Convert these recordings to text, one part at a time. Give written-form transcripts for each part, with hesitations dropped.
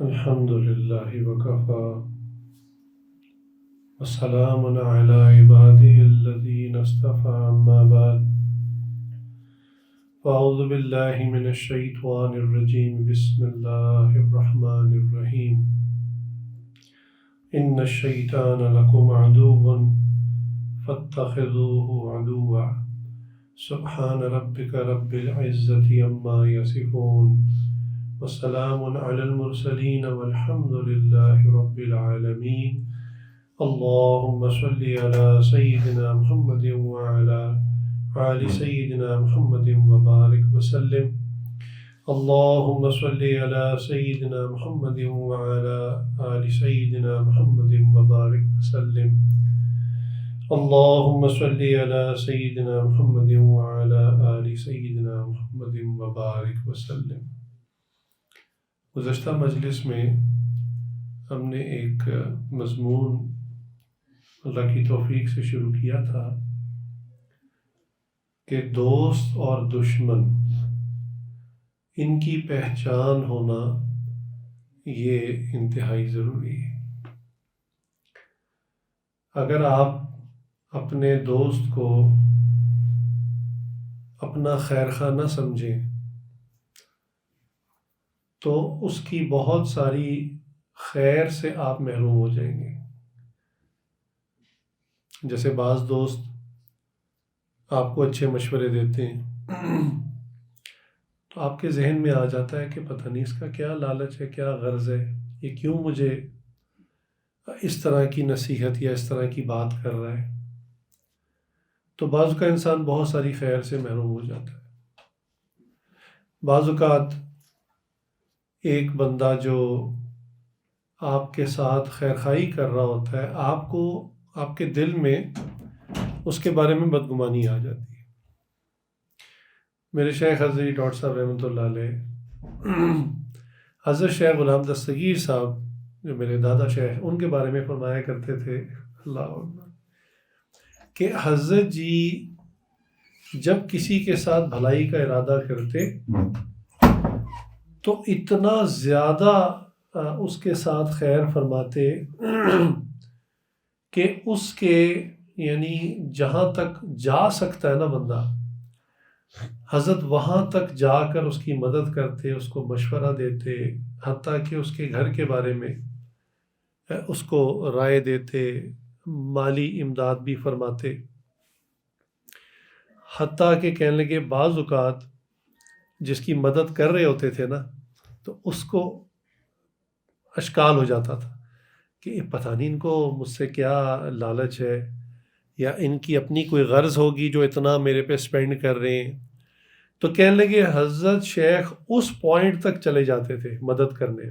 الحمد لله وكفى وسلام على عباده الذين اصطفى أما بعد فأعوذ بالله من الشيطان الرجيم بسم الله الرحمن الرحيم إن الشيطان لكم عدو فاتخذوه عدوا سبحان ربك رب العزة عما يصفون وسلام على المرسلين والحمد لله رب العالمين اللهم صل على سيدنا محمد وعلى آل سيدنا محمد وبارك وسلم اللهم صل على سيدنا محمد وعلى آل سيدنا محمد وبارك وسلم اللهم صل على سيدنا محمد وعلى آل سيدنا محمد وبارك وسلم۔ گزشتہ مجلس میں ہم نے ایک مضمون اللہ کی توفیق سے شروع کیا تھا کہ دوست اور دشمن ان کی پہچان ہونا یہ انتہائی ضروری ہے۔ اگر آپ اپنے دوست کو اپنا خیر خواہ نہ سمجھیں تو اس کی بہت ساری خیر سے آپ محروم ہو جائیں گے۔ جیسے بعض دوست آپ کو اچھے مشورے دیتے ہیں تو آپ کے ذہن میں آ جاتا ہے کہ پتہ نہیں اس کا کیا لالچ ہے، کیا غرض ہے، یہ کیوں مجھے اس طرح کی نصیحت یا اس طرح کی بات کر رہا ہے۔ تو بعض کا انسان بہت ساری خیر سے محروم ہو جاتا ہے۔ بعض اوقات ایک بندہ جو آپ کے ساتھ خیر خواہی کر رہا ہوتا ہے، آپ کو آپ کے دل میں اس کے بارے میں بدگمانی آ جاتی ہے۔ میرے شیخ حضرت ڈاکٹر صاحب رحمۃ اللہ علیہ، حضرت شیخ غلام دستگیر صاحب جو میرے دادا شیخ، ان کے بارے میں فرمایا کرتے تھے اللہ اکبر کہ حضرت جی جب کسی کے ساتھ بھلائی کا ارادہ کرتے تو اتنا زیادہ اس کے ساتھ خیر فرماتے کہ اس کے یعنی جہاں تک جا سکتا ہے نا بندہ، حضرت وہاں تک جا کر اس کی مدد کرتے، اس کو مشورہ دیتے، حتیٰ کہ اس کے گھر کے بارے میں اس کو رائے دیتے، مالی امداد بھی فرماتے، حتیٰ کہ کہنے لگے بعض اوقات جس کی مدد کر رہے ہوتے تھے نا تو اس کو اشکال ہو جاتا تھا کہ پتہ نہیں ان کو مجھ سے کیا لالچ ہے، یا ان کی اپنی کوئی غرض ہوگی جو اتنا میرے پہ سپینڈ کر رہے ہیں۔ تو کہنے لگے حضرت شیخ اس پوائنٹ تک چلے جاتے تھے مدد کرنے،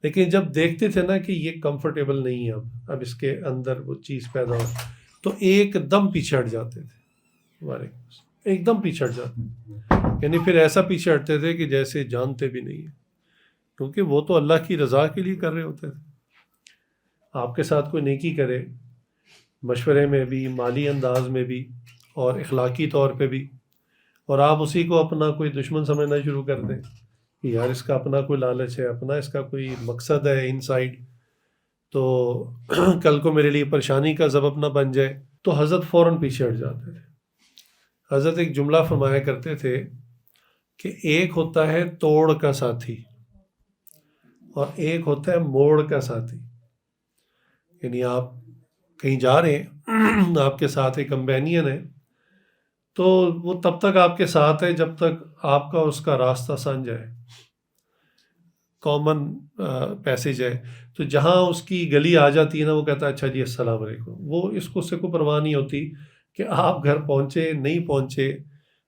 لیکن جب دیکھتے تھے نا کہ یہ کمفرٹیبل نہیں ہے، اب اس کے اندر وہ چیز پیدا ہو تو ایک دم پیچھے ہٹ جاتے تھے، ایک دم پیچھے ہٹ جاتے، یعنی پھر ایسا پیچھے ہٹتے تھے کہ جیسے جانتے بھی نہیں ہیں، کیونکہ وہ تو اللہ کی رضا کے لیے کر رہے ہوتے تھے۔ آپ کے ساتھ کوئی نیکی کرے، مشورے میں بھی، مالی انداز میں بھی اور اخلاقی طور پہ بھی، اور آپ اسی کو اپنا کوئی دشمن سمجھنا شروع کر دیں کہ یار اس کا اپنا کوئی لالچ ہے، اپنا اس کا کوئی مقصد ہے ان سائڈ، تو کل کو میرے لیے پریشانی کا سبب نہ بن جائے، تو حضرت فوراً پیچھے ہٹ جاتے تھے۔ حضرت ایک جملہ فرمایا کرتے تھے کہ ایک ہوتا ہے توڑ کا ساتھی اور ایک ہوتا ہے موڑ کا ساتھی۔ یعنی آپ کہیں جا رہے ہیں، آپ کے ساتھ ایک کمپینین ہے، تو وہ تب تک آپ کے ساتھ ہے جب تک آپ کا اس کا راستہ سمجھ جائے، کامن پیسیج ہے، تو جہاں اس کی گلی آ جاتی ہے نا، وہ کہتا ہے اچھا جی السلام علیکم، وہ اس کو سے کوئی پرواہ نہیں ہوتی کہ آپ گھر پہنچے نہیں پہنچے،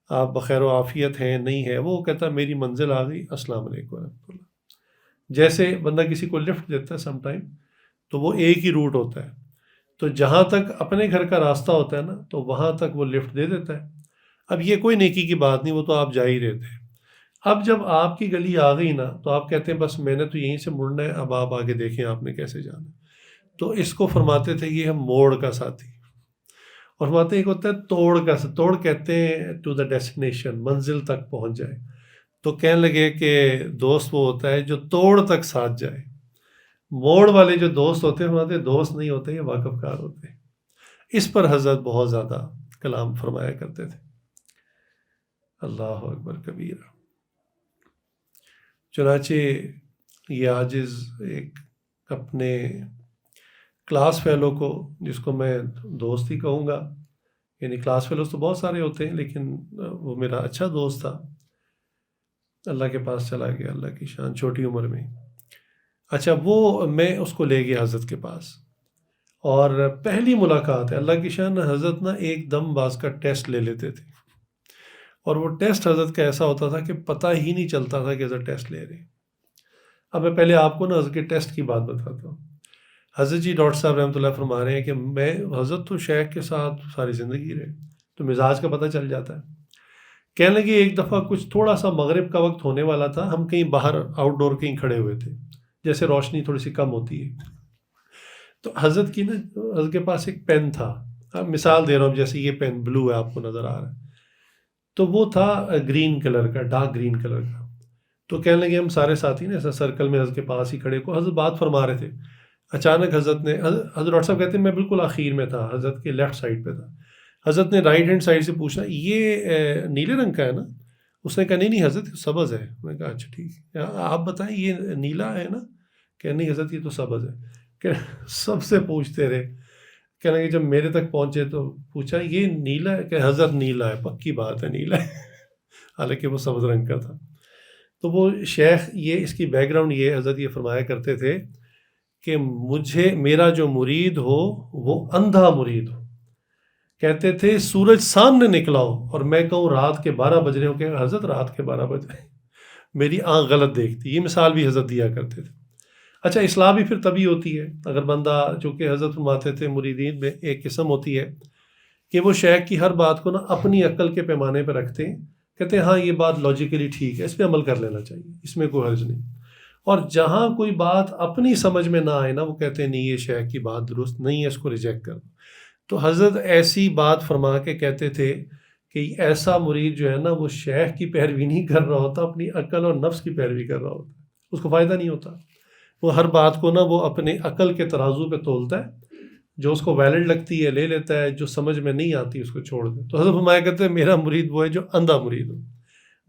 آپ بخیر و عافیت ہیں نہیں ہے، وہ کہتا ہے میری منزل آ گئی، السلام علیکم ورحمۃ اللہ۔ جیسے بندہ کسی کو لفٹ دیتا ہے سم ٹائم، تو وہ ایک ہی روٹ ہوتا ہے، تو جہاں تک اپنے گھر کا راستہ ہوتا ہے نا تو وہاں تک وہ لفٹ دے دیتا ہے۔ اب یہ کوئی نیکی کی بات نہیں، وہ تو آپ جا ہی رہے تھے۔ اب جب آپ کی گلی آ گئی نا تو آپ کہتے ہیں بس میں نے تو یہیں سے مڑنا ہے، اب آپ آگے دیکھیں آپ نے کیسے جانا ہے۔ تو اس کو فرماتے تھے یہ ہے موڑ کا ساتھی، اور فرماتے ہیں ایک ہوتا ہے توڑ کا، توڑ کہتے ہیں ٹو دا ڈیسٹینیشن، منزل تک پہنچ جائے۔ تو کہنے لگے کہ دوست وہ ہوتا ہے جو توڑ تک ساتھ جائے، موڑ والے جو دوست ہوتے ہیں ہمارے دوست نہیں ہوتے، یہ واقف کار ہوتے ہیں۔ اس پر حضرت بہت زیادہ کلام فرمایا کرتے تھے۔ اللہ اکبر کبیرہ۔ چنانچہ یہ عاجز ایک اپنے کلاس فیلو کو، جس کو میں دوست ہی کہوں گا، یعنی کلاس فیلوز تو بہت سارے ہوتے ہیں لیکن وہ میرا اچھا دوست تھا، اللہ کے پاس چلا گیا، اللہ کی شان، چھوٹی عمر میں۔ اچھا، وہ میں اس کو لے گیا حضرت کے پاس، اور پہلی ملاقات ہے، اللہ کی شان، حضرت نا ایک دم باز کا ٹیسٹ لے لیتے تھے، اور وہ ٹیسٹ حضرت کا ایسا ہوتا تھا کہ پتہ ہی نہیں چلتا تھا کہ حضرت ٹیسٹ لے رہے ہیں۔ اب میں پہلے آپ کو نا حضرت کے ٹیسٹ کی بات بتاتا ہوں۔ حضرت جی ڈاکٹر صاحب رحمۃ اللہ فرما رہے ہیں کہ میں حضرت تو شیخ کے ساتھ ساری زندگی رہے، تو مزاج کا پتہ چل جاتا ہے۔ کہنے لگے ایک دفعہ کچھ تھوڑا سا مغرب کا وقت ہونے والا تھا، ہم کہیں باہر آؤٹ ڈور کہیں کھڑے ہوئے تھے، جیسے روشنی تھوڑی سی کم ہوتی ہے، تو حضرت کی نا، حضرت کے پاس ایک پین تھا، اب مثال دے رہا ہوں، جیسے یہ پین بلو ہے آپ کو نظر آ رہا ہے، تو وہ تھا گرین کلر کا، ڈارک گرین کلر کا۔ تو کہنے لگے ہم سارے ساتھی نے ایسا سرکل میں حضرت کے پاس ہی کھڑے کو، حضرت بات فرما رہے تھے، اچانک حضرت نے، حضرت ڈاکٹر صاحب کہتے ہیں میں بالکل آخر میں تھا، حضرت کے لیفٹ سائڈ پہ تھا، حضرت نے رائٹ ہینڈ سائڈ سے پوچھا یہ نیلے رنگ کا ہے نا؟ اس نے کہا نہیں حضرت، یہ سبز ہے۔ میں نے کہا اچھا ٹھیک ہے، آپ بتائیں یہ نیلا ہے نا؟ کہ نہیں حضرت یہ تو سبز ہے۔ کہ سب سے پوچھتے رہے، کہنے لگے جب میرے تک پہنچے تو پوچھا یہ نیلا ہے؟ کہ حضرت نیلا ہے، پکی بات ہے نیلا ہے، حالانکہ وہ سبز رنگ کا تھا۔ تو وہ شیخ، یہ اس کی بیک گراؤنڈ یہ حضرت یہ فرمایا کرتے تھے کہ مجھے، میرا جو مرید ہو وہ اندھا مرید ہو۔ کہتے تھے سورج سامنے نکلا ہو اور میں کہوں رات کے 12 بج رہے ہوں، کہ حضرت رات کے 12 بج رہے ہیں، میری آنکھ غلط دیکھتی۔ یہ مثال بھی حضرت دیا کرتے تھے۔ اچھا، اصلاح بھی پھر تبھی ہوتی ہے اگر بندہ، چونکہ حضرت فرماتے تھے مریدین میں ایک قسم ہوتی ہے کہ وہ شیخ کی ہر بات کو نا اپنی عقل کے پیمانے پہ رکھتے ہیں، کہتے ہیں ہاں یہ بات لاجیکلی ٹھیک ہے، اس پہ عمل کر لینا چاہیے، اس میں کوئی حرج نہیں۔ اور جہاں کوئی بات اپنی سمجھ میں نہ آئے نا، وہ کہتے ہیں نہیں یہ شیخ کی بات درست نہیں ہے، اس کو ریجیکٹ کر دو۔ تو حضرت ایسی بات فرما کے کہتے تھے کہ ایسا مرید جو ہے نا، وہ شیخ کی پیروی نہیں کر رہا ہوتا، اپنی عقل اور نفس کی پیروی کر رہا ہوتا، اس کو فائدہ نہیں ہوتا۔ وہ ہر بات کو نا وہ اپنے عقل کے ترازو پہ تولتا ہے، جو اس کو ویلڈ لگتی ہے لے لیتا ہے، جو سمجھ میں نہیں آتی اس کو چھوڑ دے۔ تو حضرت فرمایا کرتے ہیں میرا مرید وہ ہے جو اندھا مرید ہو۔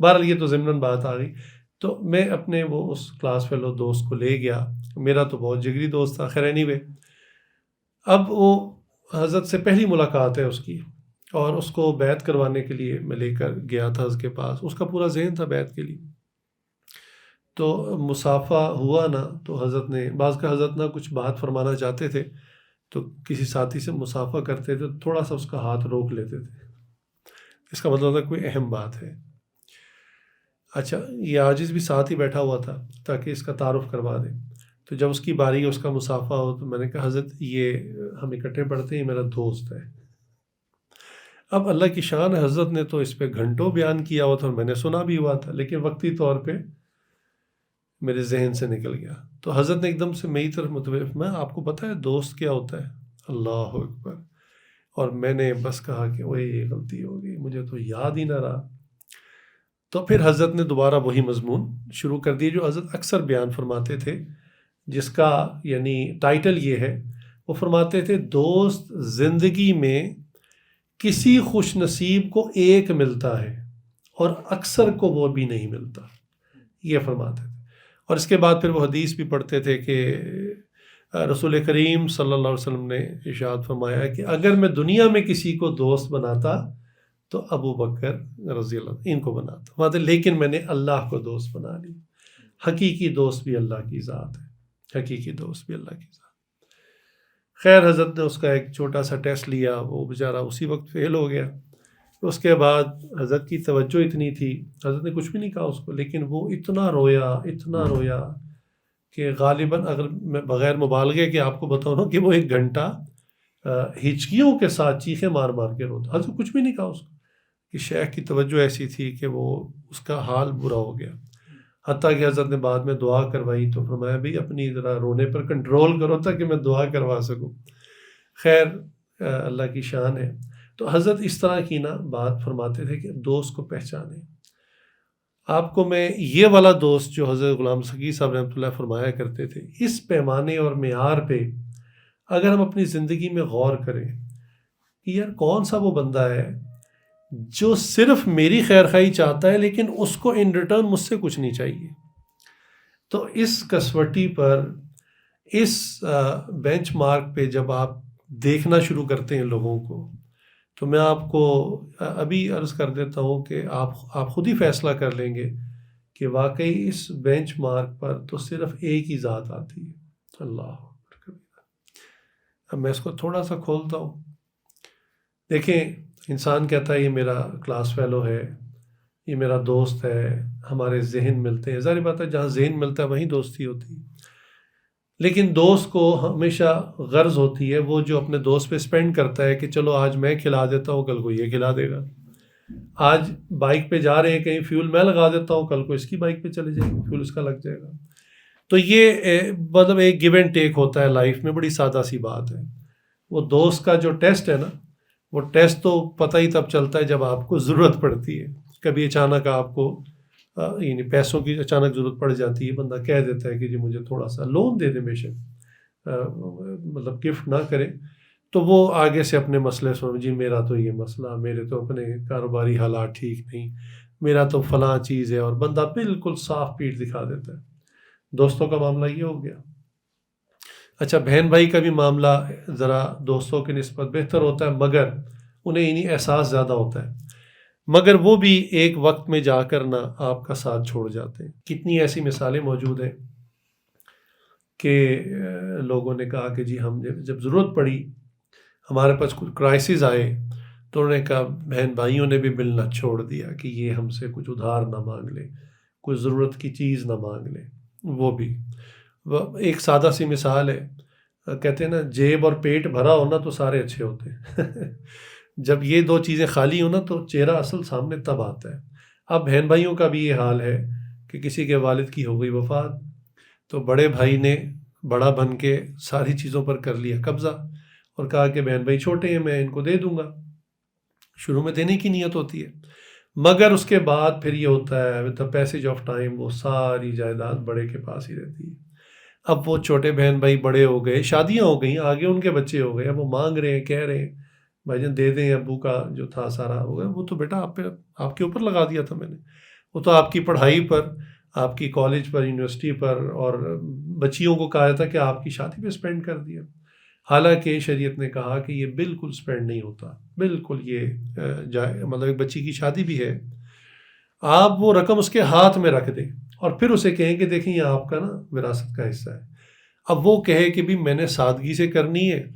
بہرحال یہ تو ضمناً بات آ گئی۔ تو میں اپنے وہ اس کلاس فیلو دوست کو لے گیا، میرا تو بہت جگری دوست تھا، خیر اینی وے۔ اب وہ حضرت سے پہلی ملاقات ہے اس کی، اور اس کو بیعت کروانے کے لیے میں لے کر گیا تھا حضرت کے پاس، اس کا پورا ذہن تھا بیعت کے لیے۔ تو مصافحہ ہوا نا، تو حضرت نے، بعض کا حضرت نا کچھ بات فرمانا چاہتے تھے تو کسی ساتھی سے مصافحہ کرتے تھے، تھوڑا سا اس کا ہاتھ روک لیتے تھے، اس کا مطلب تھا کوئی اہم بات ہے۔ اچھا، یہ عاجز بھی ساتھ ہی بیٹھا ہوا تھا تاکہ اس کا تعارف کروا دے۔ تو جب اس کی باری اس کا مصافحہ ہو تو میں نے کہا حضرت یہ ہم اکٹھے پڑھتے ہیں، یہ میرا دوست ہے۔ اب اللہ کی شان ہے، حضرت نے تو اس پہ گھنٹوں بیان کیا ہوا تھا اور میں نے سنا بھی ہوا تھا، لیکن وقتی طور پہ میرے ذہن سے نکل گیا۔ تو حضرت نے ایک دم سے میری طرف متوجہ، میں آپ کو پتہ ہے دوست کیا ہوتا ہے؟ اللہ اکبر۔ اور میں نے بس کہا کہ اوہ یہ غلطی ہو گئی، مجھے تو یاد ہی نہ رہا۔ تو پھر حضرت نے دوبارہ وہی مضمون شروع کر دیے جو حضرت اکثر بیان فرماتے تھے، جس کا یعنی ٹائٹل یہ ہے، وہ فرماتے تھے دوست زندگی میں کسی خوش نصیب کو ایک ملتا ہے اور اکثر کو وہ بھی نہیں ملتا، یہ فرماتے تھے۔ اور اس کے بعد پھر وہ حدیث بھی پڑھتے تھے کہ رسول کریم صلی اللہ علیہ وسلم نے ارشاد فرمایا کہ اگر میں دنیا میں کسی کو دوست بناتا تو ابو بکر رضی اللہ عنہ ان کو بناتا، لیکن میں نے اللہ کو دوست بنا لی۔ حقیقی دوست بھی اللہ کی ذات ہے، حقیقی دوست بھی اللہ کی ذات۔ خیر حضرت نے اس کا ایک چھوٹا سا ٹیسٹ لیا، وہ بیچارہ اسی وقت فیل ہو گیا۔ اس کے بعد حضرت کی توجہ اتنی تھی، حضرت نے کچھ بھی نہیں کہا اس کو، لیکن وہ اتنا رویا کہ غالباً اگر میں بغیر مبالغے کے آپ کو بتاؤں نا کہ وہ 1 گھنٹہ ہچکیوں کے ساتھ چیخیں مار مار کے روتا۔ حضرت کچھ بھی نہیں کہا اس کو، کہ شیخ کی توجہ ایسی تھی کہ وہ اس کا حال برا ہو گیا۔ حتیٰ کہ حضرت نے بعد میں دعا کروائی تو فرمایا بھی اپنی ذرا رونے پر کنٹرول کرو تاکہ میں دعا کروا سکوں۔ خیر اللہ کی شان ہے۔ تو حضرت اس طرح کی نا بات فرماتے تھے کہ دوست کو پہچانے۔ آپ کو میں یہ والا دوست جو حضرت غلام سکی صاحب رحمۃ اللہ فرمایا کرتے تھے، اس پیمانے اور معیار پہ اگر ہم اپنی زندگی میں غور کریں کہ یار کون سا وہ بندہ ہے جو صرف میری خیر خواہی چاہتا ہے لیکن اس کو ان ریٹرن مجھ سے کچھ نہیں چاہیے. تو اس کسوٹی پر، اس بینچ مارک پہ جب آپ دیکھنا شروع کرتے ہیں لوگوں کو، تو میں آپ کو ابھی عرض کر دیتا ہوں کہ آپ خود ہی فیصلہ کر لیں گے کہ واقعی اس بینچ مارک پر تو صرف ایک ہی ذات آتی ہے. اللہ اکبر. اب میں اس کو تھوڑا سا کھولتا ہوں. دیکھیں، انسان کہتا ہے یہ میرا کلاس فیلو ہے، یہ میرا دوست ہے، ہمارے ذہن ملتے ہیں. ظاہر بات ہے جہاں ذہن ملتا ہے وہیں دوستی ہوتی ہے. لیکن دوست کو ہمیشہ غرض ہوتی ہے، وہ جو اپنے دوست پہ سپینڈ کرتا ہے کہ چلو آج میں کھلا دیتا ہوں، کل کو یہ کھلا دے گا. آج بائک پہ جا رہے ہیں کہیں، فیول میں لگا دیتا ہوں، کل کو اس کی بائک پہ چلے جائیں گے، فیول اس کا لگ جائے گا. تو یہ مطلب ایک گیو اینڈ ٹیک ہوتا ہے لائف میں. بڑی سادہ سی بات ہے. وہ دوست کا جو ٹیسٹ ہے نا، وہ ٹیسٹ تو پتہ ہی تب چلتا ہے جب آپ کو ضرورت پڑتی ہے. کبھی اچانک آپ کو یعنی پیسوں کی اچانک ضرورت پڑ جاتی ہے، بندہ کہہ دیتا ہے کہ جی مجھے تھوڑا سا لون دے دیں، بے شک مطلب گفٹ نہ کرے، تو وہ آگے سے اپنے مسئلے سن، جی میرا تو یہ مسئلہ، میرے تو اپنے کاروباری حالات ٹھیک نہیں، میرا تو فلاں چیز ہے، اور بندہ بالکل صاف پیٹھ دکھا دیتا ہے. دوستوں کا معاملہ یہ ہو گیا. اچھا، بہن بھائی کا بھی معاملہ ذرا دوستوں کی نسبت بہتر ہوتا ہے، مگر انہیں انہیں احساس زیادہ ہوتا ہے، مگر وہ بھی ایک وقت میں جا کر نہ آپ کا ساتھ چھوڑ جاتے ہیں. کتنی ایسی مثالیں موجود ہیں کہ لوگوں نے کہا کہ جی ہم جب ضرورت پڑی، ہمارے پاس کچھ کرائسس آئے، تو انہوں نے کہا، بہن بھائیوں نے بھی ملنا چھوڑ دیا کہ یہ ہم سے کچھ ادھار نہ مانگ لے، کوئی ضرورت کی چیز نہ مانگ لے. وہ بھی ایک سادہ سی مثال ہے. کہتے ہیں نا، جیب اور پیٹ بھرا ہونا تو سارے اچھے ہوتے ہیں. جب یہ دو چیزیں خالی ہوں نا تو چہرہ اصل سامنے تب آتا ہے. اب بہن بھائیوں کا بھی یہ حال ہے کہ کسی کے والد کی ہو گئی وفات، تو بڑے بھائی نے بڑا بن کے ساری چیزوں پر کر لیا قبضہ، اور کہا کہ بہن بھائی چھوٹے ہیں، میں ان کو دے دوں گا. شروع میں دینے کی نیت ہوتی ہے، مگر اس کے بعد پھر یہ ہوتا ہے with the passage of time وہ ساری جائیداد بڑے کے پاس ہی رہتی ہے. اب وہ چھوٹے بہن بھائی بڑے ہو گئے، شادیاں ہو گئیں، آگے ان کے بچے ہو گئے، اب وہ مانگ رہے ہیں، کہہ رہے ہیں بھائی جان دے دیں، ابو کا جو تھا سارا ہو گیا. وہ تو بیٹا آپ کے اوپر لگا دیا تھا میں نے، وہ تو آپ کی پڑھائی پر، آپ کی کالج پر، یونیورسٹی پر، اور بچیوں کو کہا تھا کہ آپ کی شادی پہ سپینڈ کر دیا. حالانکہ شریعت نے کہا کہ یہ بالکل سپینڈ نہیں ہوتا، بالکل یہ مطلب ایک بچی کی شادی بھی ہے، آپ وہ رقم اس کے ہاتھ میں رکھ دیں اور پھر اسے کہیں کہ دیکھیں یہ آپ کا نا وراثت کا حصہ ہے. اب وہ کہے کہ بھی میں نے سادگی سے کرنی ہے،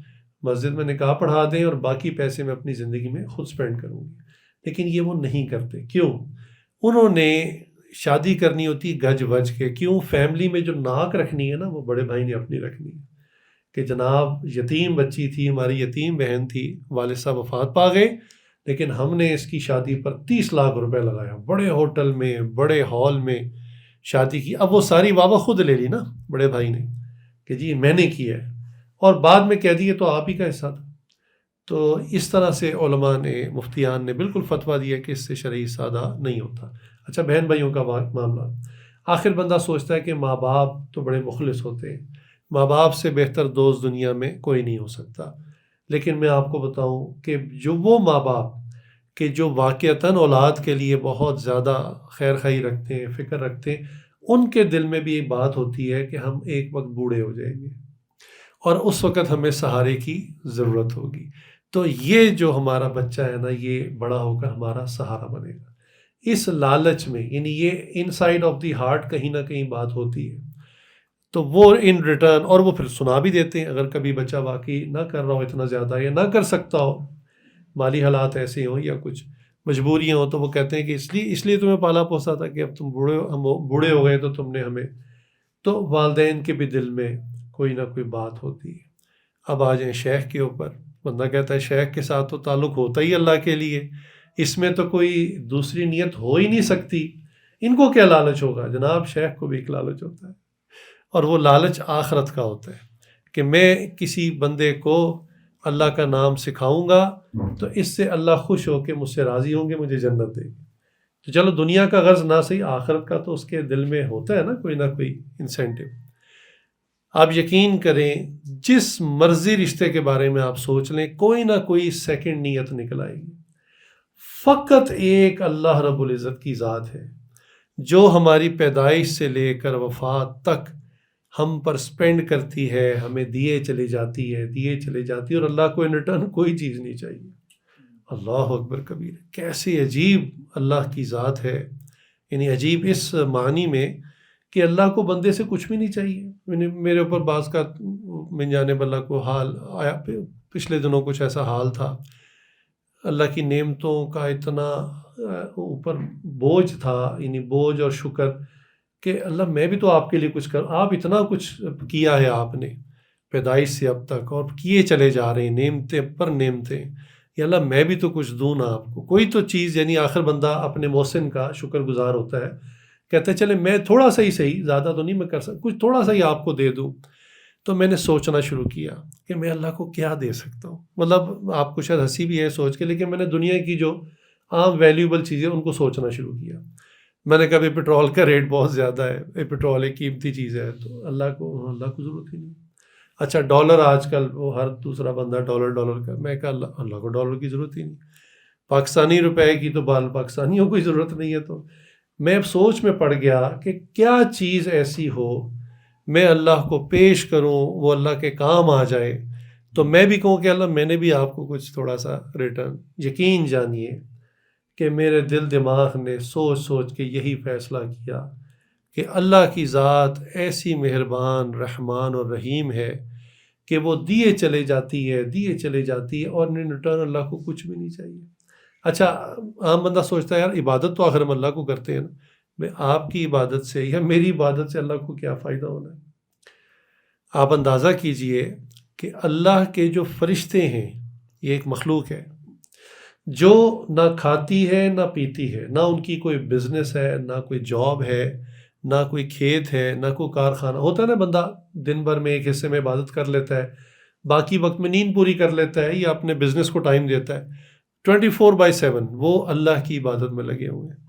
مسجد میں نکاح پڑھا دیں اور باقی پیسے میں اپنی زندگی میں خود سپینڈ کروں گی. لیکن یہ وہ نہیں کرتے. کیوں؟ انہوں نے شادی کرنی ہوتی گج وج کے. کیوں؟ فیملی میں جو ناک رکھنی ہے نا، وہ بڑے بھائی نے اپنی رکھنی ہے کہ جناب یتیم بچی تھی ہماری، یتیم بہن تھی، والد صاحب وفات پا گئے، لیکن ہم نے اس کی شادی پر 30 لاکھ روپے لگایا، بڑے ہوٹل میں، بڑے ہال میں شادی کی. اب وہ ساری واہ خود لے لی نا بڑے بھائی نے کہ جی میں نے کی ہے، اور بعد میں کہہ دیے تو آپ ہی کا حصہ تھا. تو اس طرح سے علماء نے، مفتیان نے بالکل فتویٰ دیا کہ اس سے شرعی سادہ نہیں ہوتا. اچھا، بہن بھائیوں کا معاملہ، آخر بندہ سوچتا ہے کہ ماں باپ تو بڑے مخلص ہوتے ہیں، ماں باپ سے بہتر دوست دنیا میں کوئی نہیں ہو سکتا. لیکن میں آپ کو بتاؤں کہ جو وہ ماں باپ کہ جو واقعتاً اولاد کے لیے بہت زیادہ خیر خواہی رکھتے ہیں، فکر رکھتے ہیں، ان کے دل میں بھی ایک بات ہوتی ہے کہ ہم ایک وقت بوڑھے ہو جائیں گے اور اس وقت ہمیں سہارے کی ضرورت ہوگی. تو یہ جو ہمارا بچہ ہے نا، یہ بڑا ہو کر ہمارا سہارا بنے گا. اس لالچ میں، یعنی یہ ان سائڈ آف دی ہارٹ کہیں نہ کہیں بات ہوتی ہے. تو وہ ان ریٹرن، اور وہ پھر سنا بھی دیتے ہیں اگر کبھی بچہ واقعی نہ کر رہا ہو اتنا زیادہ، یا نہ کر سکتا ہو، مالی حالات ایسے ہوں یا کچھ مجبوریاں ہوں، تو وہ کہتے ہیں کہ اس لیے تمہیں پالا پوسا تھا کہ اب تم ہم بوڑھے ہو گئے تو تم نے ہمیں. تو والدین کے بھی دل میں کوئی نہ کوئی بات ہوتی ہے. اب آ جائیں شیخ کے اوپر. بندہ کہتا ہے شیخ کے ساتھ تو تعلق ہوتا ہی اللہ کے لیے، اس میں تو کوئی دوسری نیت ہو ہی نہیں سکتی، ان کو کیا لالچ ہوگا؟ جناب شیخ کو بھی ایک لالچ ہوتا ہے، اور وہ لالچ آخرت کا ہوتا ہے کہ میں کسی بندے کو اللہ کا نام سکھاؤں گا تو اس سے اللہ خوش ہو کے مجھ سے راضی ہوں گے، مجھے جنت دے گی. تو چلو دنیا کا غرض نہ صحیح، آخرت کا تو اس کے دل میں ہوتا ہے نا کوئی انسینٹو۔ آپ یقین کریں جس مرضی رشتے کے بارے میں آپ سوچ لیں کوئی نہ کوئی سیکنڈ نیت نکل آئے گی۔ فقط ایک اللہ رب العزت کی ذات ہے جو ہماری پیدائش سے لے کر وفات تک ہم پر سپینڈ کرتی ہے، ہمیں دیے چلی جاتی ہے اور اللہ کو ان ریٹرن کوئی چیز نہیں چاہیے۔ اللہ اکبر کبیر، کیسی عجیب اللہ کی ذات ہے، یعنی عجیب اس معنی میں کہ اللہ کو بندے سے کچھ بھی نہیں چاہیے۔ میرے اوپر بعض کا من جانب اللہ کو حال آیا، پچھلے دنوں کچھ ایسا حال تھا، اللہ کی نعمتوں کا اتنا اوپر بوجھ تھا، یعنی بوجھ اور شکر کہ اللہ میں بھی تو آپ کے لیے کچھ کروں، آپ اتنا کچھ کیا ہے آپ نے پیدائش سے اب تک اور کیے چلے جا رہے ہیں نعمتیں پر نعمتیں، یا اللہ میں بھی تو کچھ دوں نا آپ کو، کوئی تو چیز، یعنی آخر بندہ اپنے محسن کا شکر گزار ہوتا ہے، کہتا ہے چلے میں تھوڑا سا ہی صحیح، زیادہ تو نہیں میں کر سکتا، کچھ تھوڑا سا ہی آپ کو دے دوں۔ تو میں نے سوچنا شروع کیا کہ میں اللہ کو کیا دے سکتا ہوں، مطلب آپ کو شاید ہنسی بھی ہے سوچ کے، لیکن میں نے دنیا کی جو عام ویلیوبل چیزیں ان کو سوچنا شروع کیا۔ میں نے کہا بھی پٹرول کا ریٹ بہت زیادہ ہے، پٹرول ایک قیمتی چیز ہے، تو اللہ کو ضرورت ہی نہیں۔ اچھا ڈالر آج کل وہ ہر دوسرا بندہ ڈالر کا، میں کہا اللہ کو ڈالر کی ضرورت ہی نہیں، پاکستانی روپے کی تو پاکستانیوں کو ضرورت نہیں ہے۔ تو میں اب سوچ میں پڑ گیا کہ کیا چیز ایسی ہو میں اللہ کو پیش کروں، وہ اللہ کے کام آ جائے، تو میں بھی کہوں کہ اللہ میں نے بھی آپ کو کچھ تھوڑا سا ریٹرن۔ یقین جانیے کہ میرے دل دماغ نے سوچ کے یہی فیصلہ کیا کہ اللہ کی ذات ایسی مہربان رحمان اور رحیم ہے کہ وہ دیے چلے جاتی ہے اور ان ریٹرن اللہ کو کچھ بھی نہیں چاہیے۔ اچھا عام بندہ سوچتا ہے یار عبادت تو آخر ہم اللہ کو کرتے ہیں نا، میں آپ کی عبادت سے یا میری عبادت سے اللہ کو کیا فائدہ ہونا ہے؟ آپ اندازہ کیجئے کہ اللہ کے جو فرشتے ہیں، یہ ایک مخلوق ہے جو نہ کھاتی ہے نہ پیتی ہے، نہ ان کی کوئی بزنس ہے، نہ کوئی جاب ہے، نہ کوئی کھیت ہے، نہ کوئی کارخانہ ہوتا ہے نا، بندہ دن بھر میں ایک حصے میں عبادت کر لیتا ہے، باقی وقت میں نیند پوری کر لیتا ہے یا اپنے بزنس کو ٹائم دیتا ہے، 24/7 وہ اللہ کی عبادت میں لگے ہوئے ہیں۔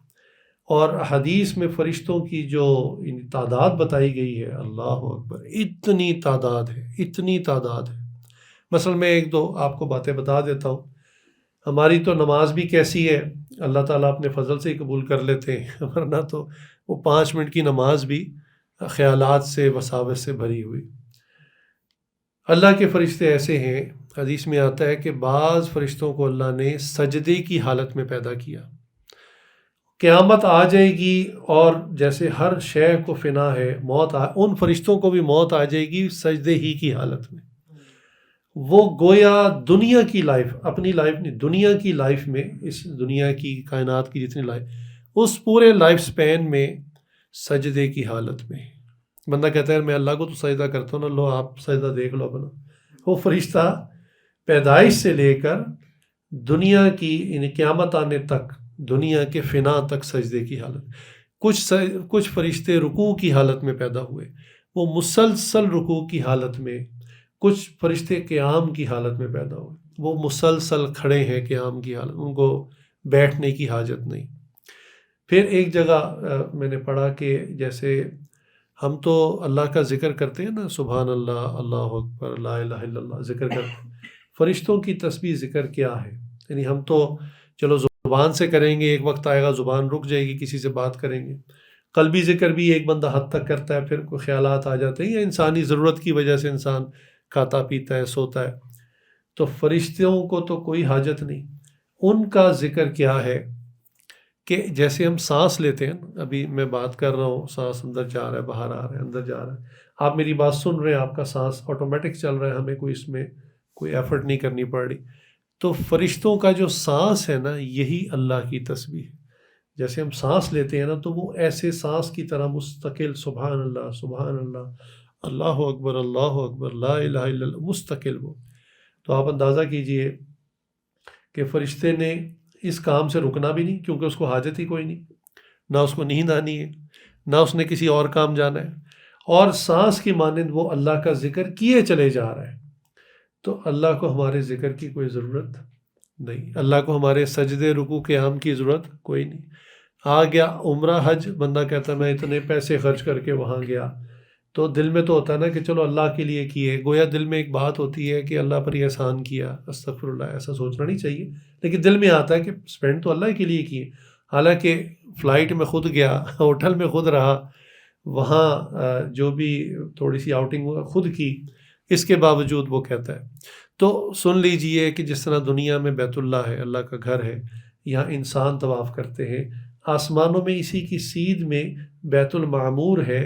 اور حدیث میں فرشتوں کی جو تعداد بتائی گئی ہے، اللہ اکبر، اتنی تعداد ہے۔ مثلا میں ایک دو آپ کو باتیں بتا دیتا ہوں۔ ہماری تو نماز بھی کیسی ہے، اللہ تعالیٰ اپنے فضل سے ہی قبول کر لیتے ہیں، ورنہ تو وہ 5 منٹ کی نماز بھی خیالات سے وساوس سے بھری ہوئی۔ اللہ کے فرشتے ایسے ہیں، حدیث میں آتا ہے کہ بعض فرشتوں کو اللہ نے سجدے کی حالت میں پیدا کیا، قیامت آ جائے گی اور جیسے ہر شے کو فنا ہے، ان فرشتوں کو بھی موت آ جائے گی سجدے ہی کی حالت میں۔ وہ گویا دنیا کی لائف، اپنی لائف نہیں، دنیا کی لائف میں، اس دنیا کی کائنات کی جتنی لائف، اس پورے لائف سپین میں سجدے کی حالت میں۔ بندہ کہتا ہے میں اللہ کو تو سجدہ کرتا ہوں نا، لو آپ سجدہ دیکھ لو اپنا۔ وہ فرشتہ پیدائش سے لے کر دنیا کی یعنی قیامت آنے تک، دنیا کے فنا تک سجدے کی حالت۔ کچھ فرشتے رکوع کی حالت میں پیدا ہوئے، وہ مسلسل رکوع کی حالت میں، کچھ فرشتے قیام کی حالت میں پیدا ہوئے، وہ مسلسل کھڑے ہیں قیام کی حالت، ان کو بیٹھنے کی حاجت نہیں۔ پھر ایک جگہ میں نے پڑھا کہ جیسے ہم تو اللہ کا ذکر کرتے ہیں نا، سبحان اللہ، اللہ اکبر، لا الہ الا اللہ ذکر کرتے ہیں، فرشتوں کی تسبیح ذکر کیا ہے؟ یعنی ہم تو چلو زبان سے کریں گے، ایک وقت آئے گا زبان رک جائے گی، کسی سے بات کریں گے، قلبی ذکر بھی ایک بندہ حد تک کرتا ہے، پھر کوئی خیالات آ جاتے ہیں یا انسانی ضرورت کی وجہ سے انسان کھاتا پیتا ہے، سوتا ہے۔ تو فرشتوں کو تو کوئی حاجت نہیں، ان کا ذکر کیا ہے کہ جیسے ہم سانس لیتے ہیں، ابھی میں بات کر رہا ہوں، سانس اندر جا رہا ہے، باہر آ رہا ہے، اندر جا رہا ہے، آپ میری بات سن رہے ہیں، آپ کا سانس آٹومیٹک چل رہا ہے، ہمیں کوئی اس میں کوئی ایفرٹ نہیں کرنی پڑ رہی۔ تو فرشتوں کا جو سانس ہے نا، یہی اللہ کی تسبیح ہے۔ جیسے ہم سانس لیتے ہیں نا، تو وہ ایسے سانس کی طرح مستقل سبحان اللہ، سبحان اللہ، اللہ اکبر، لا الہ الا اللہ، مستقل وہ۔ تو آپ اندازہ کیجئے کہ فرشتے نے اس کام سے رکنا بھی نہیں، کیونکہ اس کو حاجت ہی کوئی نہیں، نہ اس کو نیند آنی ہے، نہ اس نے کسی اور کام جانا ہے، اور سانس کی مانند وہ اللہ کا ذکر کیے چلے جا رہا ہے۔ تو اللہ کو ہمارے ذکر کی کوئی ضرورت نہیں، اللہ کو ہمارے سجدے رکوع قیام کی ضرورت کوئی نہیں۔ آ گیا عمرہ حج، بندہ کہتا ہے میں اتنے پیسے خرچ کر کے وہاں گیا، تو دل میں تو ہوتا ہے نا کہ چلو اللہ کے لیے کیے، گویا دل میں ایک بات ہوتی ہے کہ اللہ پر یہ احسان کیا، استغفر اللہ، ایسا سوچنا نہیں چاہیے، لیکن دل میں آتا ہے کہ اسپینڈ تو اللہ کے لیے کیے، حالانکہ فلائٹ میں خود گیا، ہوٹل میں خود رہا، وہاں جو بھی تھوڑی سی آؤٹنگ خود کی، اس کے باوجود وہ کہتا ہے۔ تو سن لیجئے کہ جس طرح دنیا میں بیت اللہ ہے، اللہ کا گھر ہے، یہاں انسان طواف کرتے ہیں، آسمانوں میں اسی کی سیدھ میں بیت المعمور ہے،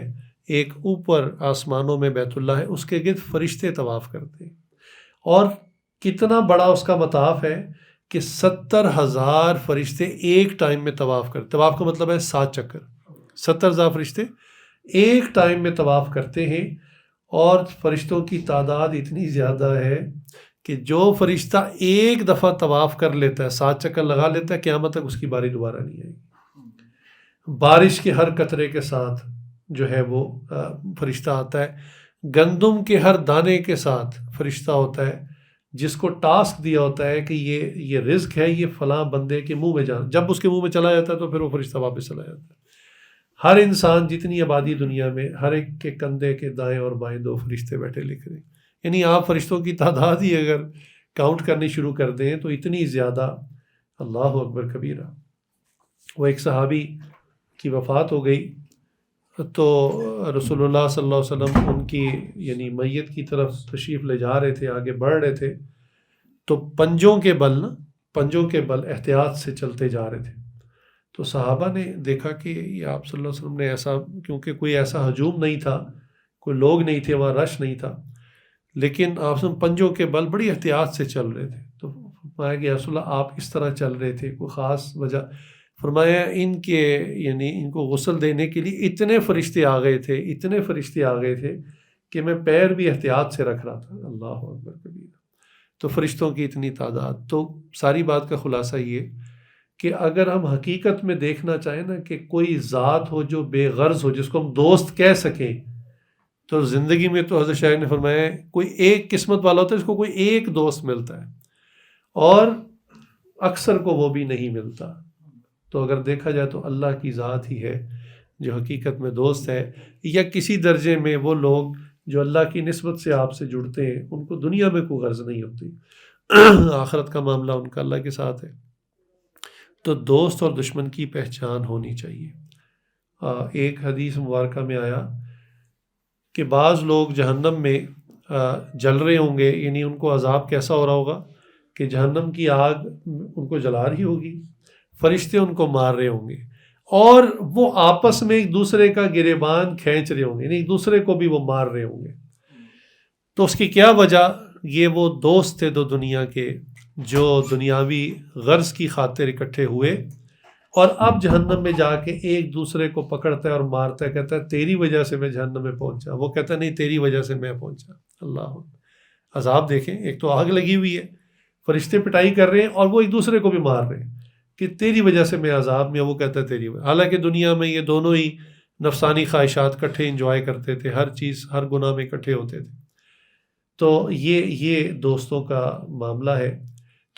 ایک اوپر آسمانوں میں بیت اللہ ہے، اس کے گرد فرشتے طواف کرتے ہیں، اور کتنا بڑا اس کا مطاف ہے کہ 70,000 فرشتے ایک ٹائم میں طواف کرتے، طواف کا مطلب ہے 7 چکر، 70,000 فرشتے ایک ٹائم میں طواف کرتے ہیں، اور فرشتوں کی تعداد اتنی زیادہ ہے کہ جو فرشتہ ایک دفعہ طواف کر لیتا ہے، 7 چکر لگا لیتا ہے، قیامت تک اس کی باری دوبارہ نہیں آئے گی۔ بارش کے ہر قطرے کے ساتھ جو ہے وہ فرشتہ آتا ہے، گندم کے ہر دانے کے ساتھ فرشتہ ہوتا ہے، جس کو ٹاسک دیا ہوتا ہے کہ یہ رزق ہے، یہ فلاں بندے کے منہ میں جانا، جب اس کے منہ میں چلا جاتا ہے تو پھر وہ فرشتہ واپس چلا جاتا ہے۔ ہر انسان، جتنی آبادی دنیا میں، ہر ایک کے کندھے کے دائیں اور بائیں 2 فرشتے بیٹھے لکھ رہے ہیں، یعنی آپ فرشتوں کی تعداد ہی اگر کاؤنٹ کرنی شروع کر دیں تو اتنی زیادہ، اللہ اکبر کبیرہ۔ وہ ایک صحابی کی وفات ہو گئی، تو رسول اللہ صلی اللہ علیہ وسلم ان کی یعنی میت کی طرف تشریف لے جا رہے تھے، آگے بڑھ رہے تھے، تو پنجوں کے بل احتیاط سے چلتے جا رہے تھے، تو صحابہ نے دیکھا کہ یہ آپ صلی اللہ علیہ وسلم نے ایسا، کیونکہ کوئی ایسا ہجوم نہیں تھا، کوئی لوگ نہیں تھے وہاں، رش نہیں تھا، لیکن آپ صلی پنجوں کے بل بڑی احتیاط سے چل رہے تھے، تو فرمایا کہ رسول اللہ آپ اس طرح چل رہے تھے، کوئی خاص وجہ؟ فرمایا ان کو غسل دینے کے لیے اتنے فرشتے آ گئے تھے کہ میں پیر بھی احتیاط سے رکھ رہا تھا، اللہ اکبر کبیر۔ تو فرشتوں کی اتنی تعداد، تو ساری بات کا خلاصہ یہ کہ اگر ہم حقیقت میں دیکھنا چاہیں نا کہ کوئی ذات ہو جو بے غرض ہو، جس کو ہم دوست کہہ سکیں، تو زندگی میں تو حضرت شاعر نے فرمایا کوئی ایک قسمت والا ہوتا ہے جس کو کوئی ایک دوست ملتا ہے، اور اکثر کو وہ بھی نہیں ملتا۔ تو اگر دیکھا جائے تو اللہ کی ذات ہی ہے جو حقیقت میں دوست ہے، یا کسی درجے میں وہ لوگ جو اللہ کی نسبت سے آپ سے جڑتے ہیں، ان کو دنیا میں کوئی غرض نہیں ہوتی، آخرت کا معاملہ ان کا اللہ کے ساتھ ہے۔ تو دوست اور دشمن کی پہچان ہونی چاہیے۔ ایک حدیث مبارکہ میں آیا کہ بعض لوگ جہنم میں جل رہے ہوں گے، یعنی ان کو عذاب کیسا ہو رہا ہوگا کہ جہنم کی آگ ان کو جلا رہی ہوگی، فرشتے ان کو مار رہے ہوں گے، اور وہ آپس میں ایک دوسرے کا گریبان کھینچ رہے ہوں گے، یعنی ایک دوسرے کو بھی وہ مار رہے ہوں گے۔ تو اس کی کیا وجہ؟ یہ وہ دوست تھے دو دنیا کے، جو دنیاوی غرض کی خاطر اکٹھے ہوئے، اور اب جہنم میں جا کے ایک دوسرے کو پکڑتا ہے اور مارتا ہے، کہتا ہے تیری وجہ سے میں جہنم میں پہنچا، وہ کہتا ہے نہیں تیری وجہ سے میں پہنچا۔ اللہ عذاب دیکھیں، ایک تو آگ لگی ہوئی ہے، فرشتے پٹائی کر رہے ہیں، اور وہ ایک دوسرے کو بھی مار رہے ہیں کہ تیری وجہ سے میں عذاب میں، وہ کہتا ہے تیری وجہ۔ حالانکہ دنیا میں یہ دونوں ہی نفسانی خواہشات کٹھے انجوائے کرتے تھے، ہر چیز ہر گناہ میں اکٹھے ہوتے تھے۔ تو یہ دوستوں کا معاملہ ہے۔